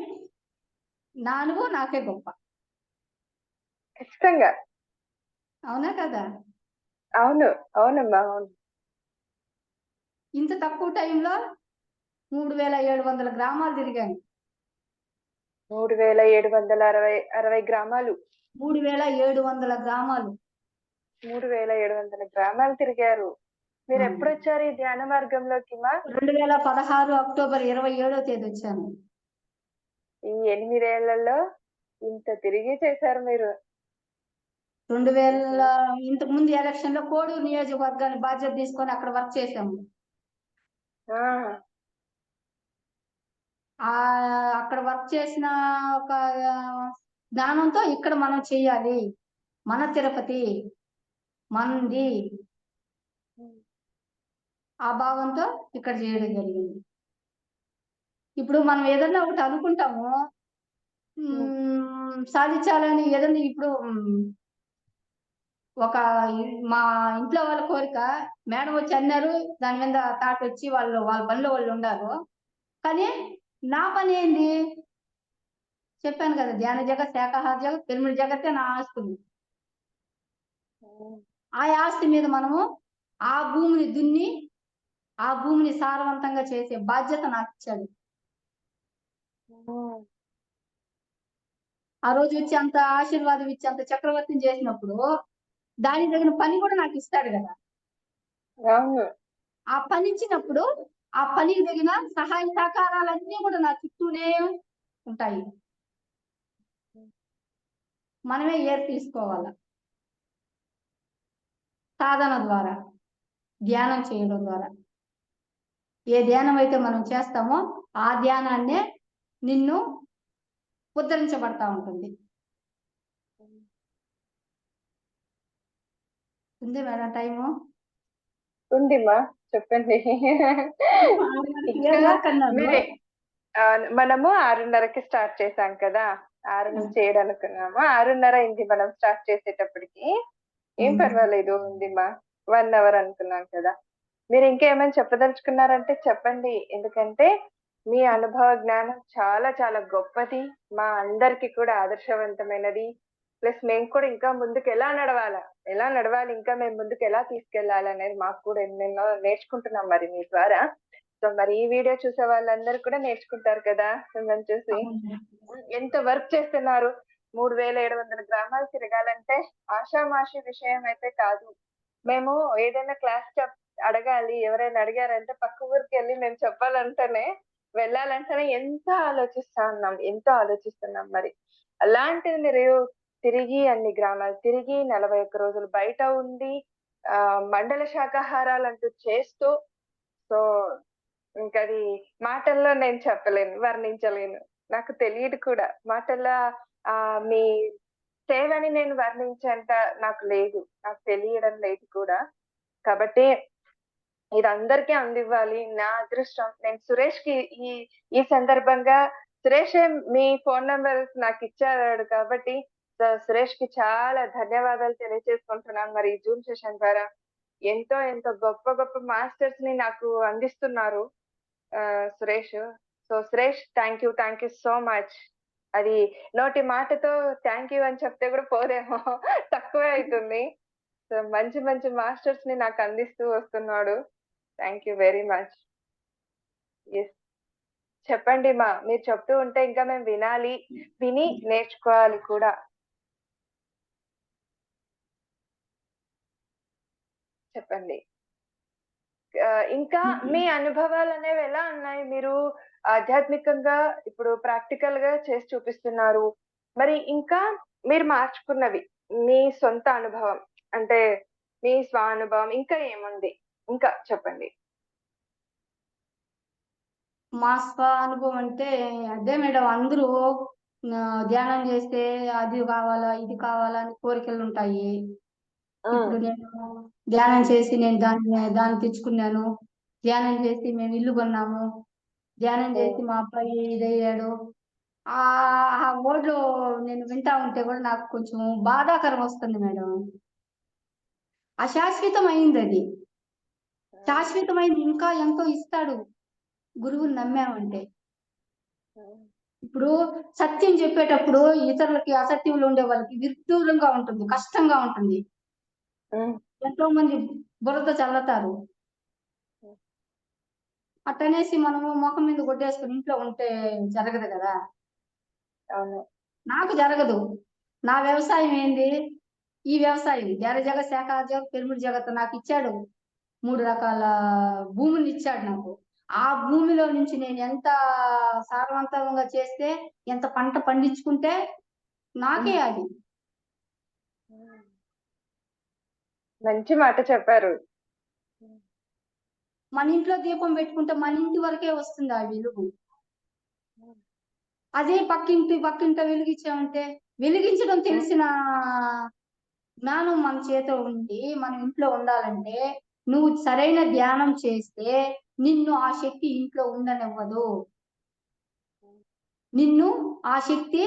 నా అనుభవం నాకే గొప్ప. ఖచ్చితంగా. అవునా కదా? అవును, అవునమ్మా, అవును. ఇంత తక్కువ టైంలో 3700 గ్రామాలు తిరిగాను. 3760 గ్రామాలు. 3700 గ్రామాలు. 3700 గ్రామాలు తిరిగారు. మీరు ఎప్పుడు వచ్చారు ఈ ధ్యాన మార్గంలోకి? 2016 అక్టోబర్ 27వ తేదీ వచ్చాను. ఈ 8 ఏళ్లలో ఇంత తిరిగి చేశారు మీరు. 2000 ఇంతకు ముందు ఎలక్షన్ లో కోడూరు నియోజకవర్గాన్ని బాధ్యత తీసుకొని అక్కడ వర్క్ చేశాము. అక్కడ వర్క్ చేసిన ఒక జ్ఞానంతో ఇక్కడ మనం చెయ్యాలి, మన తిరుపతి మంది ఆ భావంతో ఇక్కడ చేయడం జరిగింది. ఇప్పుడు మనం ఏదన్నా ఒకటి అనుకుంటాము, సాధించాలని ఏదన్నా ఇప్పుడు ఒక మా ఇంట్లో వాళ్ళ కోరిక మేడం వచ్చి అన్నారు, దాని మీద తాట వచ్చి వాళ్ళ పనిలో వాళ్ళు ఉన్నారు. కానీ నా పని ఏంది? చెప్పాను కదా, ధ్యాన జగత్, శాకాహార జగత్, పిరమిడ్ జగత్తే నా ఆస్తులు. ఆ ఆస్తి మీద మనము ఆ భూమిని దున్ని ఆ భూమిని సారవంతంగా చేసే బాధ్యత నాకు ఇచ్చాడు. ఆ రోజు వచ్చి అంత ఆశీర్వాదం ఇచ్చి అంత చక్రవర్తిని చేసినప్పుడు దానికి తగిన పని కూడా నాకు ఇస్తాడు కదా. అవును. ఆ పని ఇచ్చినప్పుడు ఆ పనికి తగిన సహాయ సహకారాలన్నీ కూడా నా చుట్టూనే ఉంటాయి. మనమే ఏర్ తీసుకోవాలి. సాధన ద్వారా, ధ్యానం చేయడం ద్వారా. ఏ ధ్యానం అయితే మనం చేస్తామో ఆ ధ్యానాన్నే నిన్ను ఉద్ధరించబడతా ఉంటుంది. ఉంది మేడం టైము? ఉందిమా, చెప్పండి. ఇంకా 7:30 అన్నారు. మీరే మనము 6:30కి స్టార్ట్ చేసాం కదా, 6 నుంచి 7 అనుకున్నాము. 6:30 అయింది మనం స్టార్ట్ చేసేటప్పటికి. ఏం పర్వాలేదు, ఉందిమా. 1 అవర్ అనుకున్నాం కదా. మీరు ఇంకా ఏమైనా చెప్పదలుచుకున్నారంటే చెప్పండి. ఎందుకంటే మీ అనుభవ జ్ఞానం చాలా చాలా గొప్పది. మా అందరికి కూడా ఆదర్శవంతమైనది. ప్లస్ మేము కూడా ఇంకా ముందుకు ఎలా నడవాలి, ఇంకా మేము ముందుకు ఎలా తీసుకెళ్ళాలి అనేది మాకు కూడా ఎన్నెన్నో నేర్చుకుంటున్నాం మరి మీ ద్వారా. సో మరి ఈ వీడియో చూసే వాళ్ళందరూ కూడా నేర్చుకుంటారు కదా మిమ్మల్ని చూసి. ఎంత వర్క్ చేస్తున్నారు. 3700 గ్రామాలు తిరగాలంటే ఆషామాషి విషయం అయితే కాదు. మేము ఏదైనా క్లాస్ అడగాలి, ఎవరైనా అడిగారంటే పక్క ఊరికెళ్ళి మేము చెప్పాలంటేనే, వెళ్ళాలంటేనే ఎంతో ఆలోచిస్తున్నాం మరి. అలాంటిది మీరు తిరిగి అన్ని గ్రామాలు తిరిగి 41 రోజులు బయట ఉండి మండల శాకాహారాలంటూ చేస్తూ, సో ఇంకది మాటల్లో నేను చెప్పలేను, వర్ణించలేను. నాకు తెలియదు కూడా. మాటల్లో మీ సేవని నేను వర్ణించేంత నాకు లేదు. నాకు తెలియడం లేదు కూడా. కాబట్టి ఇది అందరికీ అందివ్వాలి. నా అదృష్టం. నేను సురేష్‌కి ఈ ఈ సందర్భంగా సురేషే మీ ఫోను నంబర్ నాకిచ్చాడు కాబట్టి సురేష్‌కి చాలా ధన్యవాదాలు తెలియజేసుకుంటున్నాను. మరి ఈ జూమ్ సెషన్ ద్వారా ఎంతో గొప్ప గొప్ప మాస్టర్స్‌ని నాకు అందిస్తున్నారు Suresh. So Suresh, thank you so much. అది నోటి మాటతో థాంక్ యూ అని చెప్తే కూడా పోదేమో, తక్కువే అయితుంది. సో మంచి మంచి మాస్టర్స్‌ని నాకు అందిస్తూ వస్తున్నాడు. Thank you very much. Yes. చెప్పండి మీరు చెప్తూ ఉంటే ఇంకా మేము వినాలి. విని నేర్చుకోవాలి కూడా. చెప్పండి. ఇంకా మీ అనుభవాలనేవి ఎలా ఉన్నాయి? మీరు ఆధ్యాత్మికంగా ఇప్పుడు ప్రాక్టికల్‌గా చేసి చూపిస్తున్నారు. మరి ఇంకా మీరు మార్చుకున్నవి, మీ సొంత అనుభవం అంటే మీ స్వానుభవం ఇంకా ఏముంది? ఇంకా చెప్పండి. మా అనుభవం అంటే అదే మేడం, అందరూ ధ్యానం చేస్తే అది కావాలా ఇది కావాలా అని కోరికలు ఉంటాయి. ఇప్పుడు నేను ధ్యానం చేసి నేను దాన్ని తెచ్చుకున్నాను. ధ్యానం చేసి మేము ఇల్లు కొన్నాము. ధ్యానం చేసి మా అబ్బాయి ఇదయ్యాడు. ఆ ఆ వర్డ్‌లో నేను వింటా ఉంటే కూడా నాకు కొంచెం బాధాకరం వస్తుంది మేడం. అశాశ్వతమైందది. శాశ్వతమైంది ఇంకా ఎంతో ఇస్తాడు గురువుని నమ్మామంటే. ఇప్పుడు సత్యం చెప్పేటప్పుడు ఇతరులకి అసత్యంలో ఉండే వాళ్ళకి విడ్డూరంగా ఉంటుంది, కష్టంగా ఉంటుంది. ఎంతో మంది బురద చల్లతారు. అట్టనేసి మనము మొఖం మీద కొట్టేసుకొని ఇంట్లో ఉంటే జరగదు కదా. అవును. నాకు జరగదు. నా వ్యవసాయం ఏంది? ఈ వ్యవసాయం. జగ శాఖ పిరమిడ్ జగత్ నాకిచ్చాడు. 3 రకాల భూముల్నిచ్చాడు నాకు. ఆ భూమిలో నుంచి నేను ఎంత సారవంతంగా చేస్తే, ఎంత పంట పండించుకుంటే నాకే అది. మంచి మాట చెప్పారు. మన ఇంట్లో దీపం పెట్టుకుంటే మన ఇంటి వరకే వస్తుంది ఆ వెలుగు. అదే పక్కింట వెలిగించామంటే, వెలిగించడం తెలిసిన జ్ఞానం మన చేతిలో ఉండి మనం ఇంట్లో ఉండాలంటే నువ్వు సరైన ధ్యానం చేస్తే నిన్ను ఆ శక్తి ఇంట్లో ఉండనివ్వదు. నిన్ను ఆ శక్తి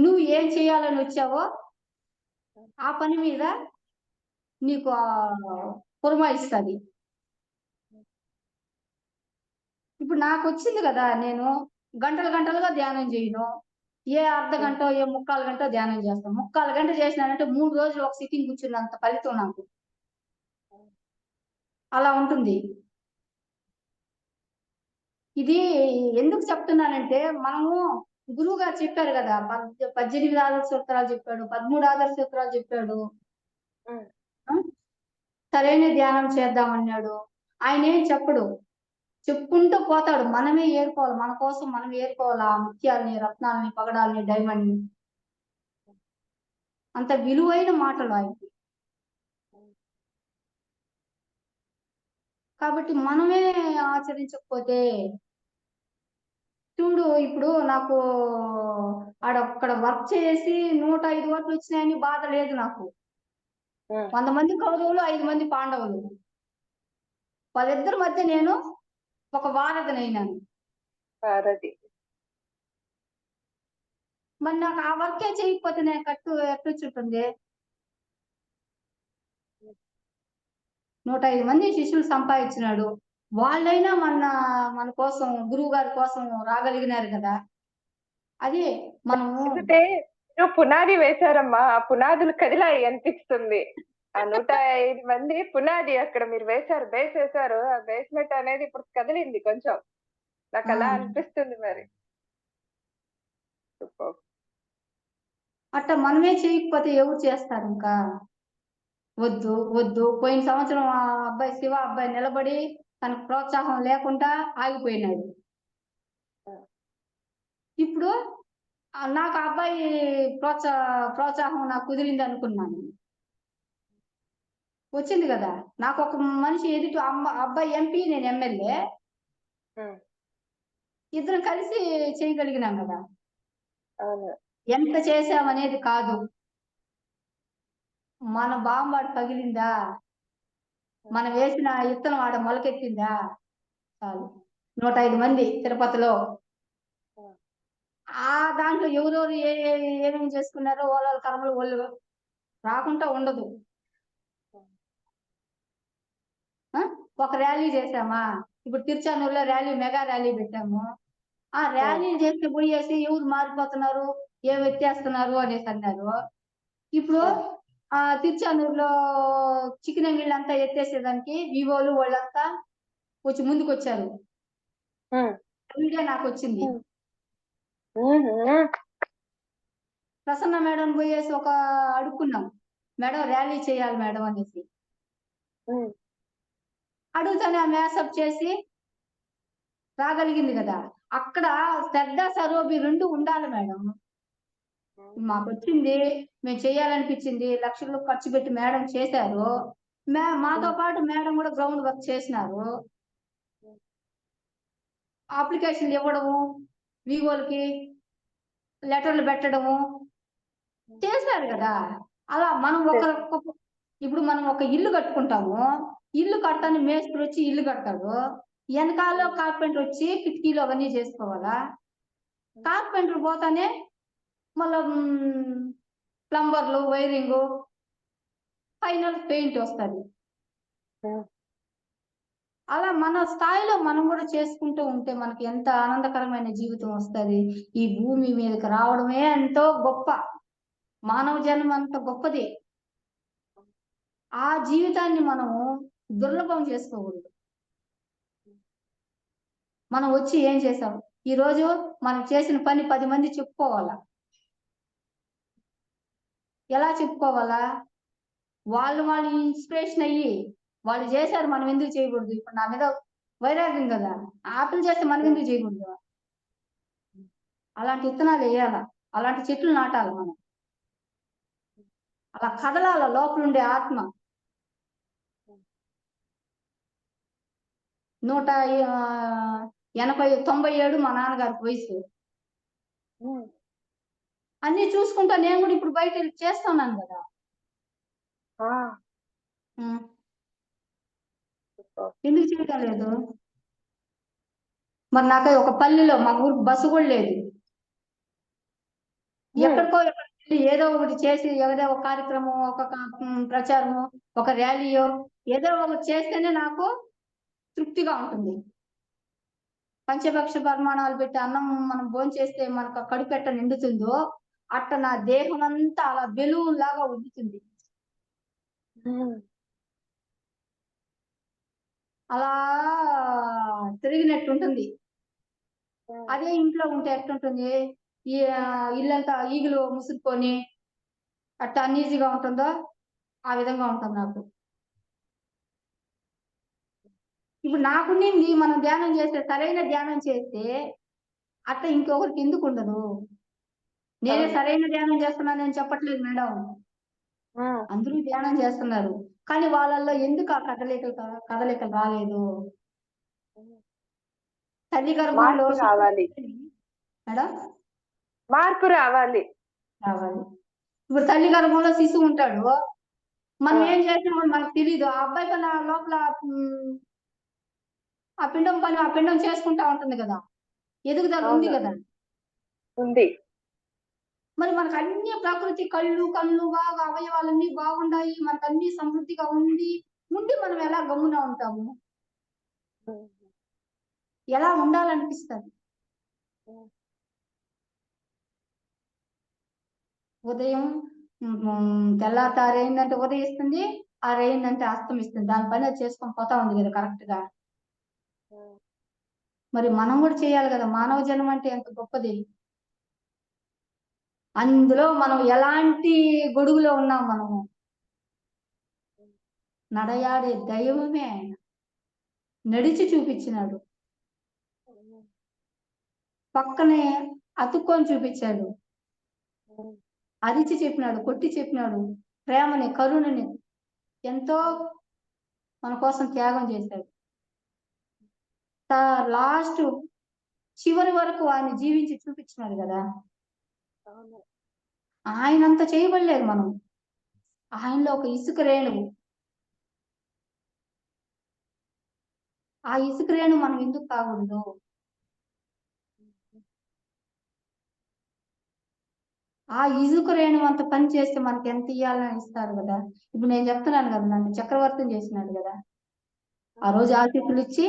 నువ్వు ఏం చేయాలని వచ్చావో ఆ పని మీద నీకు పురమాయిస్తుంది. ఇప్పుడు నాకు వచ్చింది కదా, నేను గంటలు గంటలుగా ధ్యానం చేయను. ఏ అర్ధ గంట ఏ ముక్కాలు గంట ధ్యానం చేస్తాను. ముక్కాలు గంట చేసినానంటే 3 రోజులు ఒక సిట్టింగ్ కూర్చున్నంత ఫలితం నాకు. అలా ఉంటుంది. ఇది ఎందుకు చెప్తున్నానంటే, మనము గురువు గారు చెప్పారు కదా, 18 ఆదర్శ సూత్రాలు చెప్పాడు, 13 ఆదర్శ సూత్రాలు చెప్పాడు. సరైన ధ్యానం చేద్దామన్నాడు. ఆయన ఏం చెప్పడు, చెప్పుకుంటూ పోతాడు. మనమే ఏరుకోవాలి, మన కోసం మనం ఏరుకోవాలి ఆ ముత్యాలని, రత్నాలని, పగడాలని, డైమండ్ని. అంత విలువైన మాటలు ఆయనకి. కాబట్టి మనమే ఆచరించకపోతే, చూడు ఇప్పుడు నాకు అక్కడ వర్క్ చేసి 105 ఓట్లు వచ్చినాయని బాధ లేదు నాకు. 100 మంది కౌరవులు, 5 మంది పాండవులు. వాళ్ళిద్దరి మధ్య నేను ఒక వారధినైనాను. మరి నాకు ఆ వర్కే చేయకపోతే నేను ఎట్టొచ్చుంటుంది. 105 మంది శిష్యులు సంపాదించినాడు. వాళ్ళైనా మన కోసం, గురువు గారి కోసం రాగలిగినారు కదా. అదే మనము నువ్వు పునాది వేశారమ్మా, ఆ పునాదులు కదిలాయి అనిపిస్తుంది. ఆ 105 మంది పునాది అక్కడ మీరు వేశారు, బేస్ వేశారు. ఆ బేస్మెంట్ అనేది ఇప్పుడు కదిలింది కొంచెం. నాకు అలా అనిపిస్తుంది మరి. అట్లా మనమే చేయకపోతే ఎవరు చేస్తారు? ఇంకా వద్దు వద్దు. పోయిన సంవత్సరం ఆ అబ్బాయి శివ అబ్బాయి నిలబడి తనకు ప్రోత్సాహం లేకుండా ఆగిపోయినాడు. ఇప్పుడు నాకు ఆ అబ్బాయి ప్రోత్సాహం నాకు కుదిరింది అనుకున్నాను. వచ్చింది కదా. నాకు ఒక మనిషి ఎదుటి అబ్బాయి ఎంపీ, నేను ఎమ్మెల్యే, ఇద్దరం కలిసి చేయగలిగినాం కదా. ఎంత చేసామనేది కాదు, మన బాంబాడు పగిలిందా, మనం వేసిన ఇత్తనం ఆడ మొలకెత్తిందా చాలు. 105 మంది తిరుపతిలో. ఆ దాంట్లో ఎవరెవరు ఏమేమి చేసుకున్నారో వాళ్ళ కర్మలు వాళ్ళు రాకుండా ఉండదు. ఒక ర్యాలీ చేసామా, ఇప్పుడు తిరుచానూరులో ర్యాలీ, మెగా ర్యాలీ పెట్టాము. ఆ ర్యాలీలు చేసి పోయేసి ఎవరు మారిపోతున్నారు, ఏం వ్యత్యాస్తున్నారు అనేసి అన్నారు. ఇప్పుడు ఆ తిరుచానూరులో చికెన్ అంగిళ్ళంతా ఎత్తేసేదానికి వివోలు వాళ్ళంతా వచ్చి ముందుకు వచ్చారు. వీడియో నాకు వచ్చింది. ప్రసన్న మేడం పోయేసి ఒక అడుక్కున్నాం, మేడం ర్యాలీ చేయాలి మేడం అనేసి. అడుగుతానే ఆ మేసప్ చేసి రాగలిగింది కదా. అక్కడ శ్రద్ధ సరోబి 2 ఉండాలి మేడం. మాకు వచ్చింది, మేము చేయాలనిపించింది, లక్షలు ఖర్చు పెట్టి మేడం చేశారు. మాతో పాటు మేడం కూడా గ్రౌండ్ వర్క్ చేసినారు. అప్లికేషన్లు ఇవ్వడము, వివోలకి లెటర్లు పెట్టడము చేశారు కదా. అలా మనం ఇప్పుడు మనం ఒక ఇల్లు కట్టుకుంటాము. ఇల్లు కట్టని మేస్త్రి వచ్చి ఇల్లు కడతాడు, వెనకాల కార్పెంటర్ వచ్చి కిటికీలు అవన్నీ చేసుకోవాలా. కార్పెంటర్ పోతానే మళ్ళా ప్లంబర్లు, వైరింగ్, ఫైనల్ పెయింట్ వస్తుంది. అలా మన స్థాయిలో మనం కూడా చేసుకుంటూ ఉంటే మనకి ఎంత ఆనందకరమైన జీవితం వస్తుంది. ఈ భూమి మీదకి రావడమే ఎంతో గొప్ప. మానవ జన్మ అంత గొప్పది. ఆ జీవితాన్ని మనము దుర్లభం చేసుకోకూడదు. మనం వచ్చి ఏం చేసాం, ఈ రోజు మనం చేసిన పని 10 మంది చెప్పుకోవాలా. ఎలా చెప్పుకోవాలా? వాళ్ళు ఇన్స్పిరేషన్ అయ్యి వాళ్ళు చేశారు, మనం ఎందుకు చేయకూడదు? ఇప్పుడు నా మీద వైరాగ్యం కదా, ఆటలు చేస్తే మనం ఎందుకు చేయకూడదు? అలాంటి విత్తనాలు వేయాల, అలాంటి చెట్లు నాటాలి మనం. అలా కదలాల లోపలుండే ఆత్మ. 197 మా నాన్నగారికి వయసు. అన్ని చూసుకుంటా నేను కూడా ఇప్పుడు బయట చేస్తున్నాను కదా. ఎందుకు చేయటం లేదు? మరి నాకు ఒక పల్లెలో మా ఊరికి బస్సు కూడా లేదు. ఎక్కడికో ఏదో ఒకటి చేసి ఏదో ఒక కార్యక్రమం, ఒక ప్రచారము, ఒక ర్యాలీయో ఏదో ఒకటి చేస్తేనే నాకు తృప్తిగా ఉంటుంది. పంచభక్ష పరిమాణాలు పెట్టి అన్నం మనం భోంచేస్తే మనకు కడుపు ఎట్ట నిండుతుందో అట్ట నా దేహం అంతా అలా బెలూన్ లాగా ఉబ్బుతుంది. అలా తిరిగినట్టు ఉంటుంది. అదే ఇంట్లో ఉంటే ఎట్టుంటుంది? ఈ ఇల్లంతా ఈగలు ముసురుకొని అట్ట అన్ఈజీగా ఉంటుందో ఆ విధంగా ఉంటుంది నాకు. ఇప్పుడు నాకుండింది మనం ధ్యానం చేస్తే సరైన ధ్యానం చేస్తే అట్ట ఇంకొకరికి ఎందుకు ఉండదు? నేనే సరైన ధ్యానం చేస్తున్నానని చెప్పట్లేదు మేడం. అందరూ ధ్యానం చేస్తున్నారు. కానీ వాళ్ళల్లో ఎందుకు ఆ కదలికలు రాలేదు? తల్లి గర్భంలో మార్పు రావాలి. మేడం మార్పు రావాలి. రావాలి. ఇప్పుడు తల్లి గర్భంలో శిశువు ఉంటాడు. మనం ఏం చేసినా మనకు తెలీదు. ఆ అబ్బాయి పని లోపల ఆ పిండం పని ఆ పిండం చేసుకుంటా ఉంటుంది కదా. ఎదుగుదల ఉంది కదా. ఉంది. మరి మనకు అన్ని ప్రకృతి కళ్ళు బాగా అవయవాలన్నీ బాగుండాయి. మనకు అన్ని సమృద్ధిగా ఉండి మనం ఎలా గమ్మున ఉంటాము? ఎలా ఉండాలనిపిస్తుంది? ఉదయం తెల్లారితే ఉదయిస్తుంది, ఆరైందంటే అస్తమిస్తుంది. దాని పని అది చేసుకొని పోతా ఉంది కదా కరెక్ట్ గా. మరి మనం కూడా చేయాలి కదా. మానవ జన్మ అంటే ఎంత గొప్పది. అందులో మనం ఎలాంటి గొడుగులో ఉన్నాం మనము? నడయాడే దైవమే ఆయన. నడిచి చూపించినాడు. పక్కనే అతుక్కొని చూపించాడు. అరిచి చెప్పినాడు, కొట్టి చెప్పినాడు. ప్రేమని, కరుణని ఎంతో మన కోసం త్యాగం చేశాడు. లాస్ట్ చివరి వరకు ఆయన జీవించి చూపించినాడు కదా. ఆయనంత చేయబడలేదు మనం. ఆయనలో ఒక ఇసుక రేణువు. ఆ ఇసుక రేణు మనం ఎందుకు కాకూడదు? ఆ ఇసుక రేణు అంత పని చేస్తే మనకి ఎంత ఇయ్యాలని ఇస్తారు కదా. ఇప్పుడు నేను చెప్తున్నాను కదా, నన్ను చక్రవర్తిని చేసినాడు కదా. ఆ రోజు ఆశీస్సులు ఇచ్చి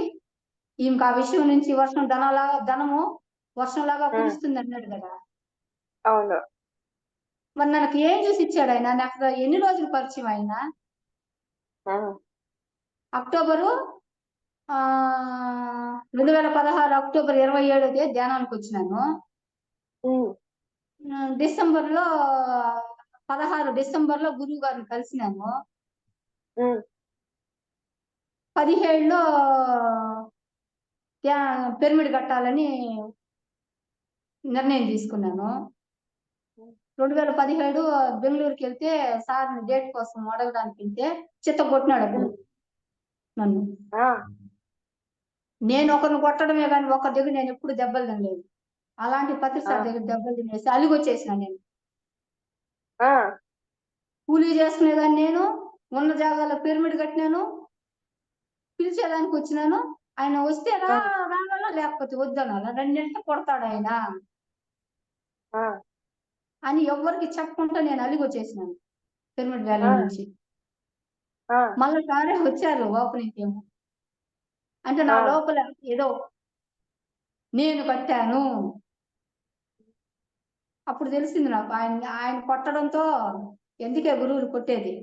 ఈమెకు ఆ విషయం నుంచి ధనము వర్షంలాగా కురుస్తుంది అన్నాడు కదా. అవును. మరి నాకు ఏం చూసి ఇచ్చాడు ఆయన? నాకు ఎన్ని రోజులు పరిచయం ఆయన? అక్టోబరు 2016 అక్టోబర్ 27 ధ్యానానికి వచ్చినాను. డిసెంబర్లో 16 డిసెంబర్లో గురువు గారిని కలిసినాను. 17లో పిరమిడ్ కట్టాలని నిర్ణయం తీసుకున్నాను. 2017 బెంగళూరుకి వెళ్తే సార్ని డేట్ కోసం అడగడానికి వెళ్తే చిత్తగొట్టినాడు అప్పుడు నన్ను. నేను ఒకరిని కొట్టడమే కానీ ఒకరి దగ్గర నేను ఎప్పుడు దెబ్బలు తినలేదు. అలాంటి పత్రిసార్ దగ్గర దెబ్బలు తినేసి అలిగొచ్చేసిన నేను. కూలీ చేసుకునేదాన్ని నేను. ఉన్న జాగాలో పిరమిడ్ కట్టినాను. పిలిచేదానికి వచ్చినాను. ఆయన వస్తే రావాలా లేకపోతే వద్దనాలా. రెండింటికి కొడతాడు ఆయన అని ఎవరికి చెప్పకుండా నేను అలిగొచ్చేసినాను పిరమిడ్ వ్యాలీ నుంచి. మళ్ళీ సారే వచ్చారు ఓపెనింగ్ ఏమో. అంటే నా లోపల ఏదో నేను కట్టాను. అప్పుడు తెలిసింది నాకు ఆయన కొట్టడంతో ఎందుకే గురువులు కొట్టేది.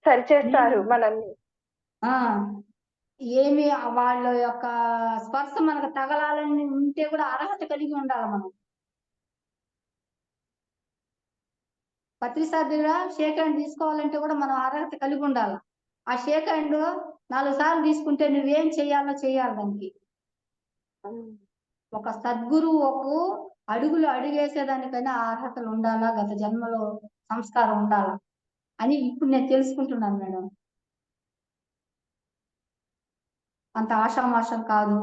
సరిచేస్తారు మనల్ని. ఏమి వాళ్ళ యొక్క స్పర్శ మనకు తగలాలని ఉంటే కూడా అర్హత కలిగి ఉండాలి మనం. పత్రిసార్ దగ్గర షేక్ హ్యాండ్ తీసుకోవాలంటే కూడా మనం అర్హత కలిగి ఉండాలి. ఆ షేక్ హ్యాండ్ 4 సార్లు తీసుకుంటే నువ్వేం చెయ్యాలో చెయ్యాలి దానికి. ఒక సద్గురువుకు అడుగులు అడుగేసేదానికైనా అర్హతలు ఉండాలా, గత జన్మలో సంస్కారం ఉండాలా అని ఇప్పుడు నేను తెలుసుకుంటున్నాను మేడం. అంత ఆషామాషం కాదు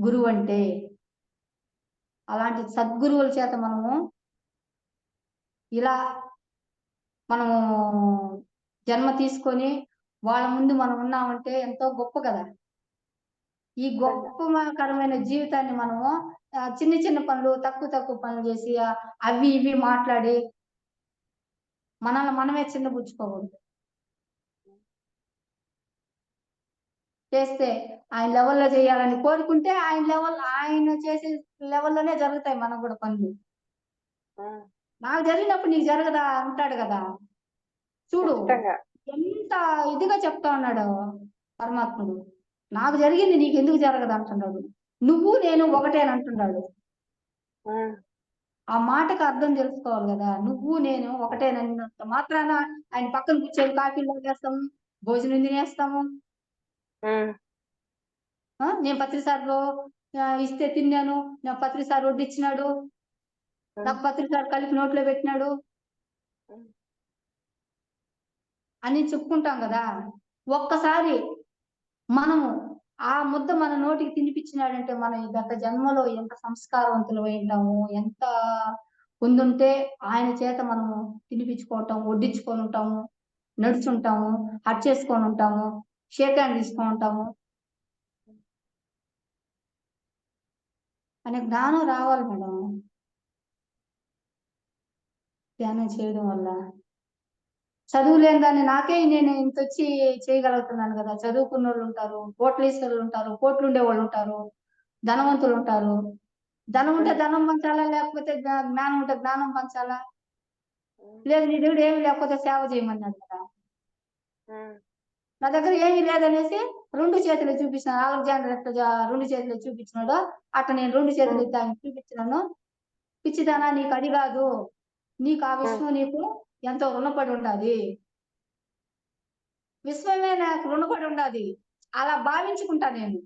గురువు అంటే. అలాంటి సద్గురువుల చేత మనము ఇలా మనము జన్మ తీసుకొని వాళ్ళ ముందు మనం ఉన్నామంటే ఎంతో గొప్ప కదా! ఈ నిజంగా. గొప్పకరమైన జీవితాన్ని మనము చిన్న చిన్న పనులు, తక్కువ తక్కువ పనులు చేసి అవి ఇవి మాట్లాడి మనల్ని మనమే చిన్నబుచ్చుకోకూడదు. చేస్తే ఆయన లెవెల్‌లో చేయాలని కోరుకుంటే ఆయన చేసే లెవెల్‌లోనే జరుగుతాయి మనకు గూడా పనులు. ఆ! నాకు జరిగినప్పుడు నీకు జరగదా అంటాడు గదా! చూడు ఖచ్చితంగా. ఎంత ఇదిగా చెప్తా ఉన్నాడో పరమాత్ముడు. నాకు జరిగింది నీకెందుకు జరగదు అంటున్నాడు. నువ్వు నేను ఒకటేనంటున్నాడు. ఆ! ఆ మాటకి అర్థం తెలుసుకోవాలి గదా! నువ్వు నేను ఒకటేనన్నంత మాత్రాన ఆయన పక్కన కూర్చొని కాఫీలు తాగేస్తాము, భోజనం తినేస్తాము. హ్మ్. నేను పత్రిసార్లు ఇస్తే తిన్నాను. నాకు పత్రిసారి వడ్డిచ్చినాడు. హ్మ్. నాకు పత్రిసారి కలిపి నోట్లో పెట్టినాడు హ్మ్. అని చెప్పుకుంటాం గదా! ఒక్కసారి మనము ఆ ముద్ద మన నోటికి తినిపిచ్చినాడంటే మనం ఈ గత జన్మలో ఎంత సంస్కారవంతులమై ఉంటాము. ఎంత ఉండుంటే ఆయన చేత మనము తినిపించుకోవటం, వడ్డించుకొనుంటాము, నడుచుంటాము, హగ్ చేసుకొనుంటాము, షేక్ హ్యాండ్ తీసుకొనుంటాము అనే జ్ఞానం రావాలి మేడం. ధ్యానం చేయడం వల్ల. చదువు లేని దాన్ని నేను ఇంతొచ్చి చేయగలుగుతున్నాను గదా! చదువుకున్నోళ్ళుంటారు, కోట్లీశ్వరులుంటారు, కోట్లుండేవాళ్ళుంటారు, ధనవంతులుంటారు. ధనం ఉంటే హ్మ్. ధనం పంచాలా? లేకపోతే జ్ఞానం ఉంటే జ్ఞానం పంచాలా? హ్మ్. లేదు నీ దగ్గర ఏమి లేకపోతే సేవ చేయమన్నాడు కదా! హ్మ్. నా దగ్గర ఏమీ లేదనేసి 2 చేతులు చూపించినాను. అలెగ్జాండర్ ఎట్లా 2 చేతులు చూపించినాడో అట్ట నేను 2 చేతులు హ్మ్. ఎత్తి ఆయనకి చూపించినాను. పిచ్చిదానా నీకది గాదు. నీకు ఆ హ్మ్. విశ్వం నీకు ఎంతో రుణపడి ఉండాది. విశ్వమే నాకు రుణపడి ఉండాది. అలా భావించుకుంటా నేను.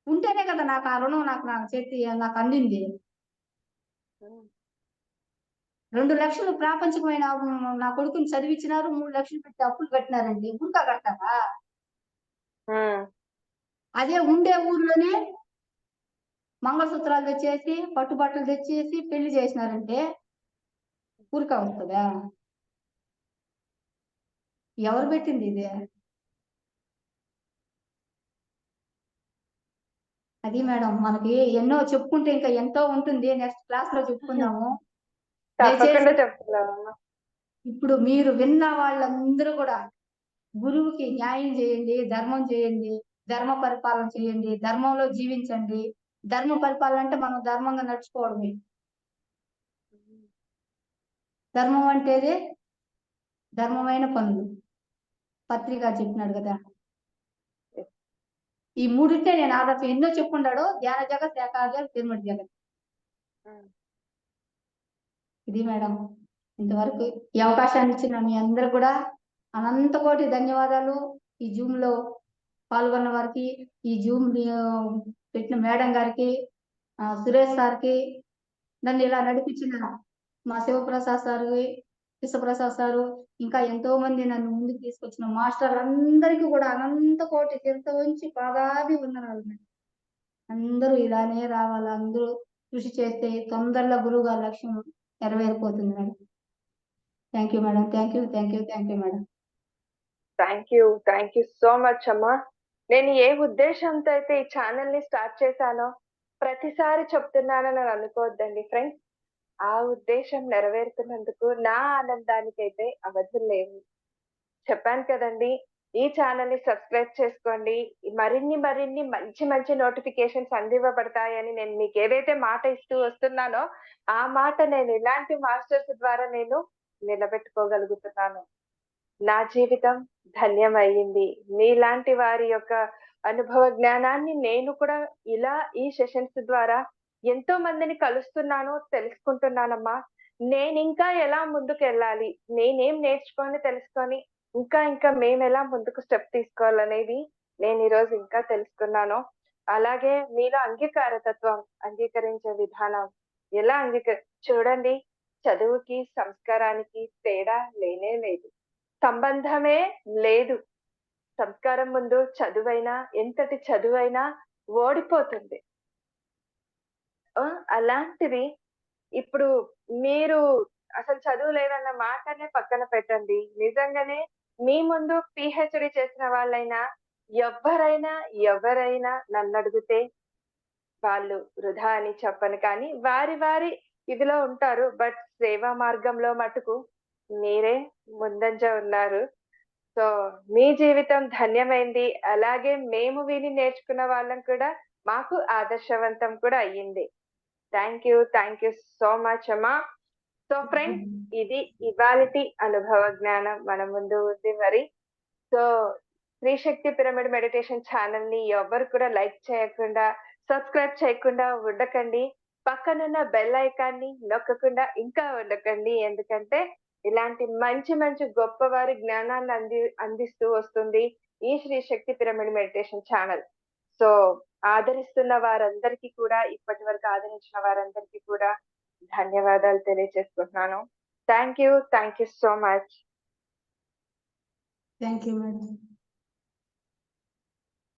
ఉంటేనే కదా నాకు ఆ రుణం నాకు అందింది. హ్మ్. 2,00,000 ప్రాపంచికమైన నా కొడుకుని చదివిచ్చినారు. 3,00,000 పెట్టి అప్పులు కట్టినారండి. ఊరికా కడతారా? హ్మ్. అదే ఉండే ఊర్లోనే మంగళసూత్రాలు తెచ్చేసి, పట్టు బట్టలు తెచ్చేసి పెళ్లి చేసినారంటే ఊరికా వస్తదా? ఎవరు పెట్టింది ఇది? అది మేడం. మనకి ఎన్నో చెప్పుకుంటే ఇంకా ఎంతో ఉంటుంది. నెక్స్ట్ క్లాస్‌లో చెప్పుకుందాము. దయచేసి తప్పకుండా చెప్తున్నానమ్మా. ఇప్పుడు మీరు విన్న వాళ్ళందరూ గూడా గురువుకి న్యాయం చేయండి, ధర్మం చేయండి, ధర్మ పరిపాలన చేయండి, ధర్మంలో జీవించండి. ధర్మ పరిపాలన అంటే మనం ధర్మంగా నడుచుకోవడమే. హ్మ్. ధర్మం అంటేదే ధర్మమైన పనులు. పత్రి గారు చెప్పినాడు గదా! యెస్. ఈ మూడిట్నే నేను ఆదర్శం ఎన్నో చెప్పుండాడు. ధ్యాన జగత్, ఏకాగ్ర, పిరమిడ్ జగత్. హ్మ్. ఇది మేడం. ఇంతవరకు ఈ అవకాశాన్ని ఇచ్చిన మీ అందరూ కూడా అనంత కోటి ధన్యవాదాలు. ఈ జూమ్‌లో పాల్గొన్న వారికి, ఈ జూమ్ పెట్టిన మేడం గారికి, సురేష్ సార్‌కి, నన్ను ఇలా నడిపించిన మా శివప్రసాద్ సార్‌కి, కృష్ణప్రసాద్ సారు, ఇంకా ఎంతో మంది నన్ను ముందుకు తీసుకొచ్చిన మాస్టర్‌లందరికీ కూడా అనంత కోటి శిరస్సు వంచి పాదాభివందనాలు మేడం. అందరూ ఇలానే రావాలి. అందరూ కృషి చేస్తే తొందరలో గురువుగారి లక్ష్యం నెరవేరిపోతుంది madam. Thank you madam. Thank you. Thank you. Thank you madam. Thank you. Thank you so much అమ్మా. నేను ఏ ఉద్దేశంతో అయితే ఈ ఛానెల్‌ని స్టార్ట్ చేశానో, ప్రతిసారి చెప్తున్నానని అనుకోవద్దండి ఫ్రెండ్స్. ఆ ఉద్దేశ్యం నెరవేరుతున్నందుకు నా ఆనందానికైతే అవధులు లేవు. చెప్పాను కదండీ! ఈ ఛానెల్‌ని సబ్స్క్రైబ్ చేసుకోండి. మరిన్ని మంచి మంచి నోటిఫికేషన్స్ అందివ్వబడతాయని నేను మీకేదైతే మాట ఇస్తూ వస్తున్నానో, ఆ మాట నేను ఇలాంటి మాస్టర్స్ ద్వారా నేను నిలబెట్టుకోగలుగుతున్నాను. నా జీవితం ధన్యమయ్యింది. మీలాంటి వారి యొక్క అనుభవ జ్ఞానాన్ని నేను కూడా ఇలా ఈ సెషన్స్ ద్వారా ఎంతో మందిని కలుస్తున్నాను, తెలుసుకుంటున్నానమ్మా. నేనింకా ఎలా ముందుకెళ్ళాలి? నేనేం నేర్చుకొని, తెలుసుకొని ఇంకా మేమెలా ముందుకు స్టెప్ తీసుకోవాలనేది నేనీరోజు ఇంకా తెలుసుకున్నాను. అలాగే మీలో అంగీకారతత్వం, అంగీకరించే విధానం ఎలా చూడండి, చదువుకి, సంస్కారానికి తేడా లేనే లేదు. సంబంధమే లేదు. సంస్కారం ముందు చదువైనా, ఎంతటి చదువైనా ఓడిపోతుంది. ఆ! అలాంటిది ఇప్పుడు మీరు అసలు చదువు లేదన్న మాటనే పక్కన పెట్టండి. నిజంగానే మీ ముందు పిహెచ్డి చేసిన వాళ్ళైనా ఎవరైనా నన్నడిగితే వాళ్ళు వృధా అని చెప్పను కానీ వారి వారి ఇదిలో ఉంటారు. బట్ సేవా మార్గంలో మటుకు మీరే ముందంజ ఉన్నారు. సో మీ జీవితం ధన్యమైంది. అలాగే మేము విని నేర్చుకున్న వాళ్ళం కూడా మాకు ఆదర్శవంతం కూడా అయ్యింది. థ్యాంక్ యూ సో మచ్ అమ్మా. సో ఫ్రెండ్స్, ఇది ఇవాల్టి అనుభవ జ్ఞానం మన ముందు ఉంది మరి. సో స్త్రీ శక్తి పిరమిడ్ మెడిటేషన్ ఛానల్ ని ఎవ్వరు కూడా లైక్ చేయకుండా, సబ్స్క్రైబ్ చేయకుండా ఉండకండి. పక్కనున్న బెల్ ఐకాన్ ని నొక్కకుండా ఇంకా ఉండకండి. ఎందుకంటే ఇలాంటి మంచి మంచి గొప్పవారి జ్ఞానాన్ని అందిస్తూ వస్తుంది ఈ శ్రీ శక్తి పిరమిడ్ మెడిటేషన్ ఛానల్. సో ఆదరిస్తున్న వారందరికీ కూడా, ఇప్పటి వరకు ఆదరించిన వారందరికీ కూడా ధన్యవాదాలు తెలియజేసుకుంటున్నాను. Thank you so much. Thank you madam.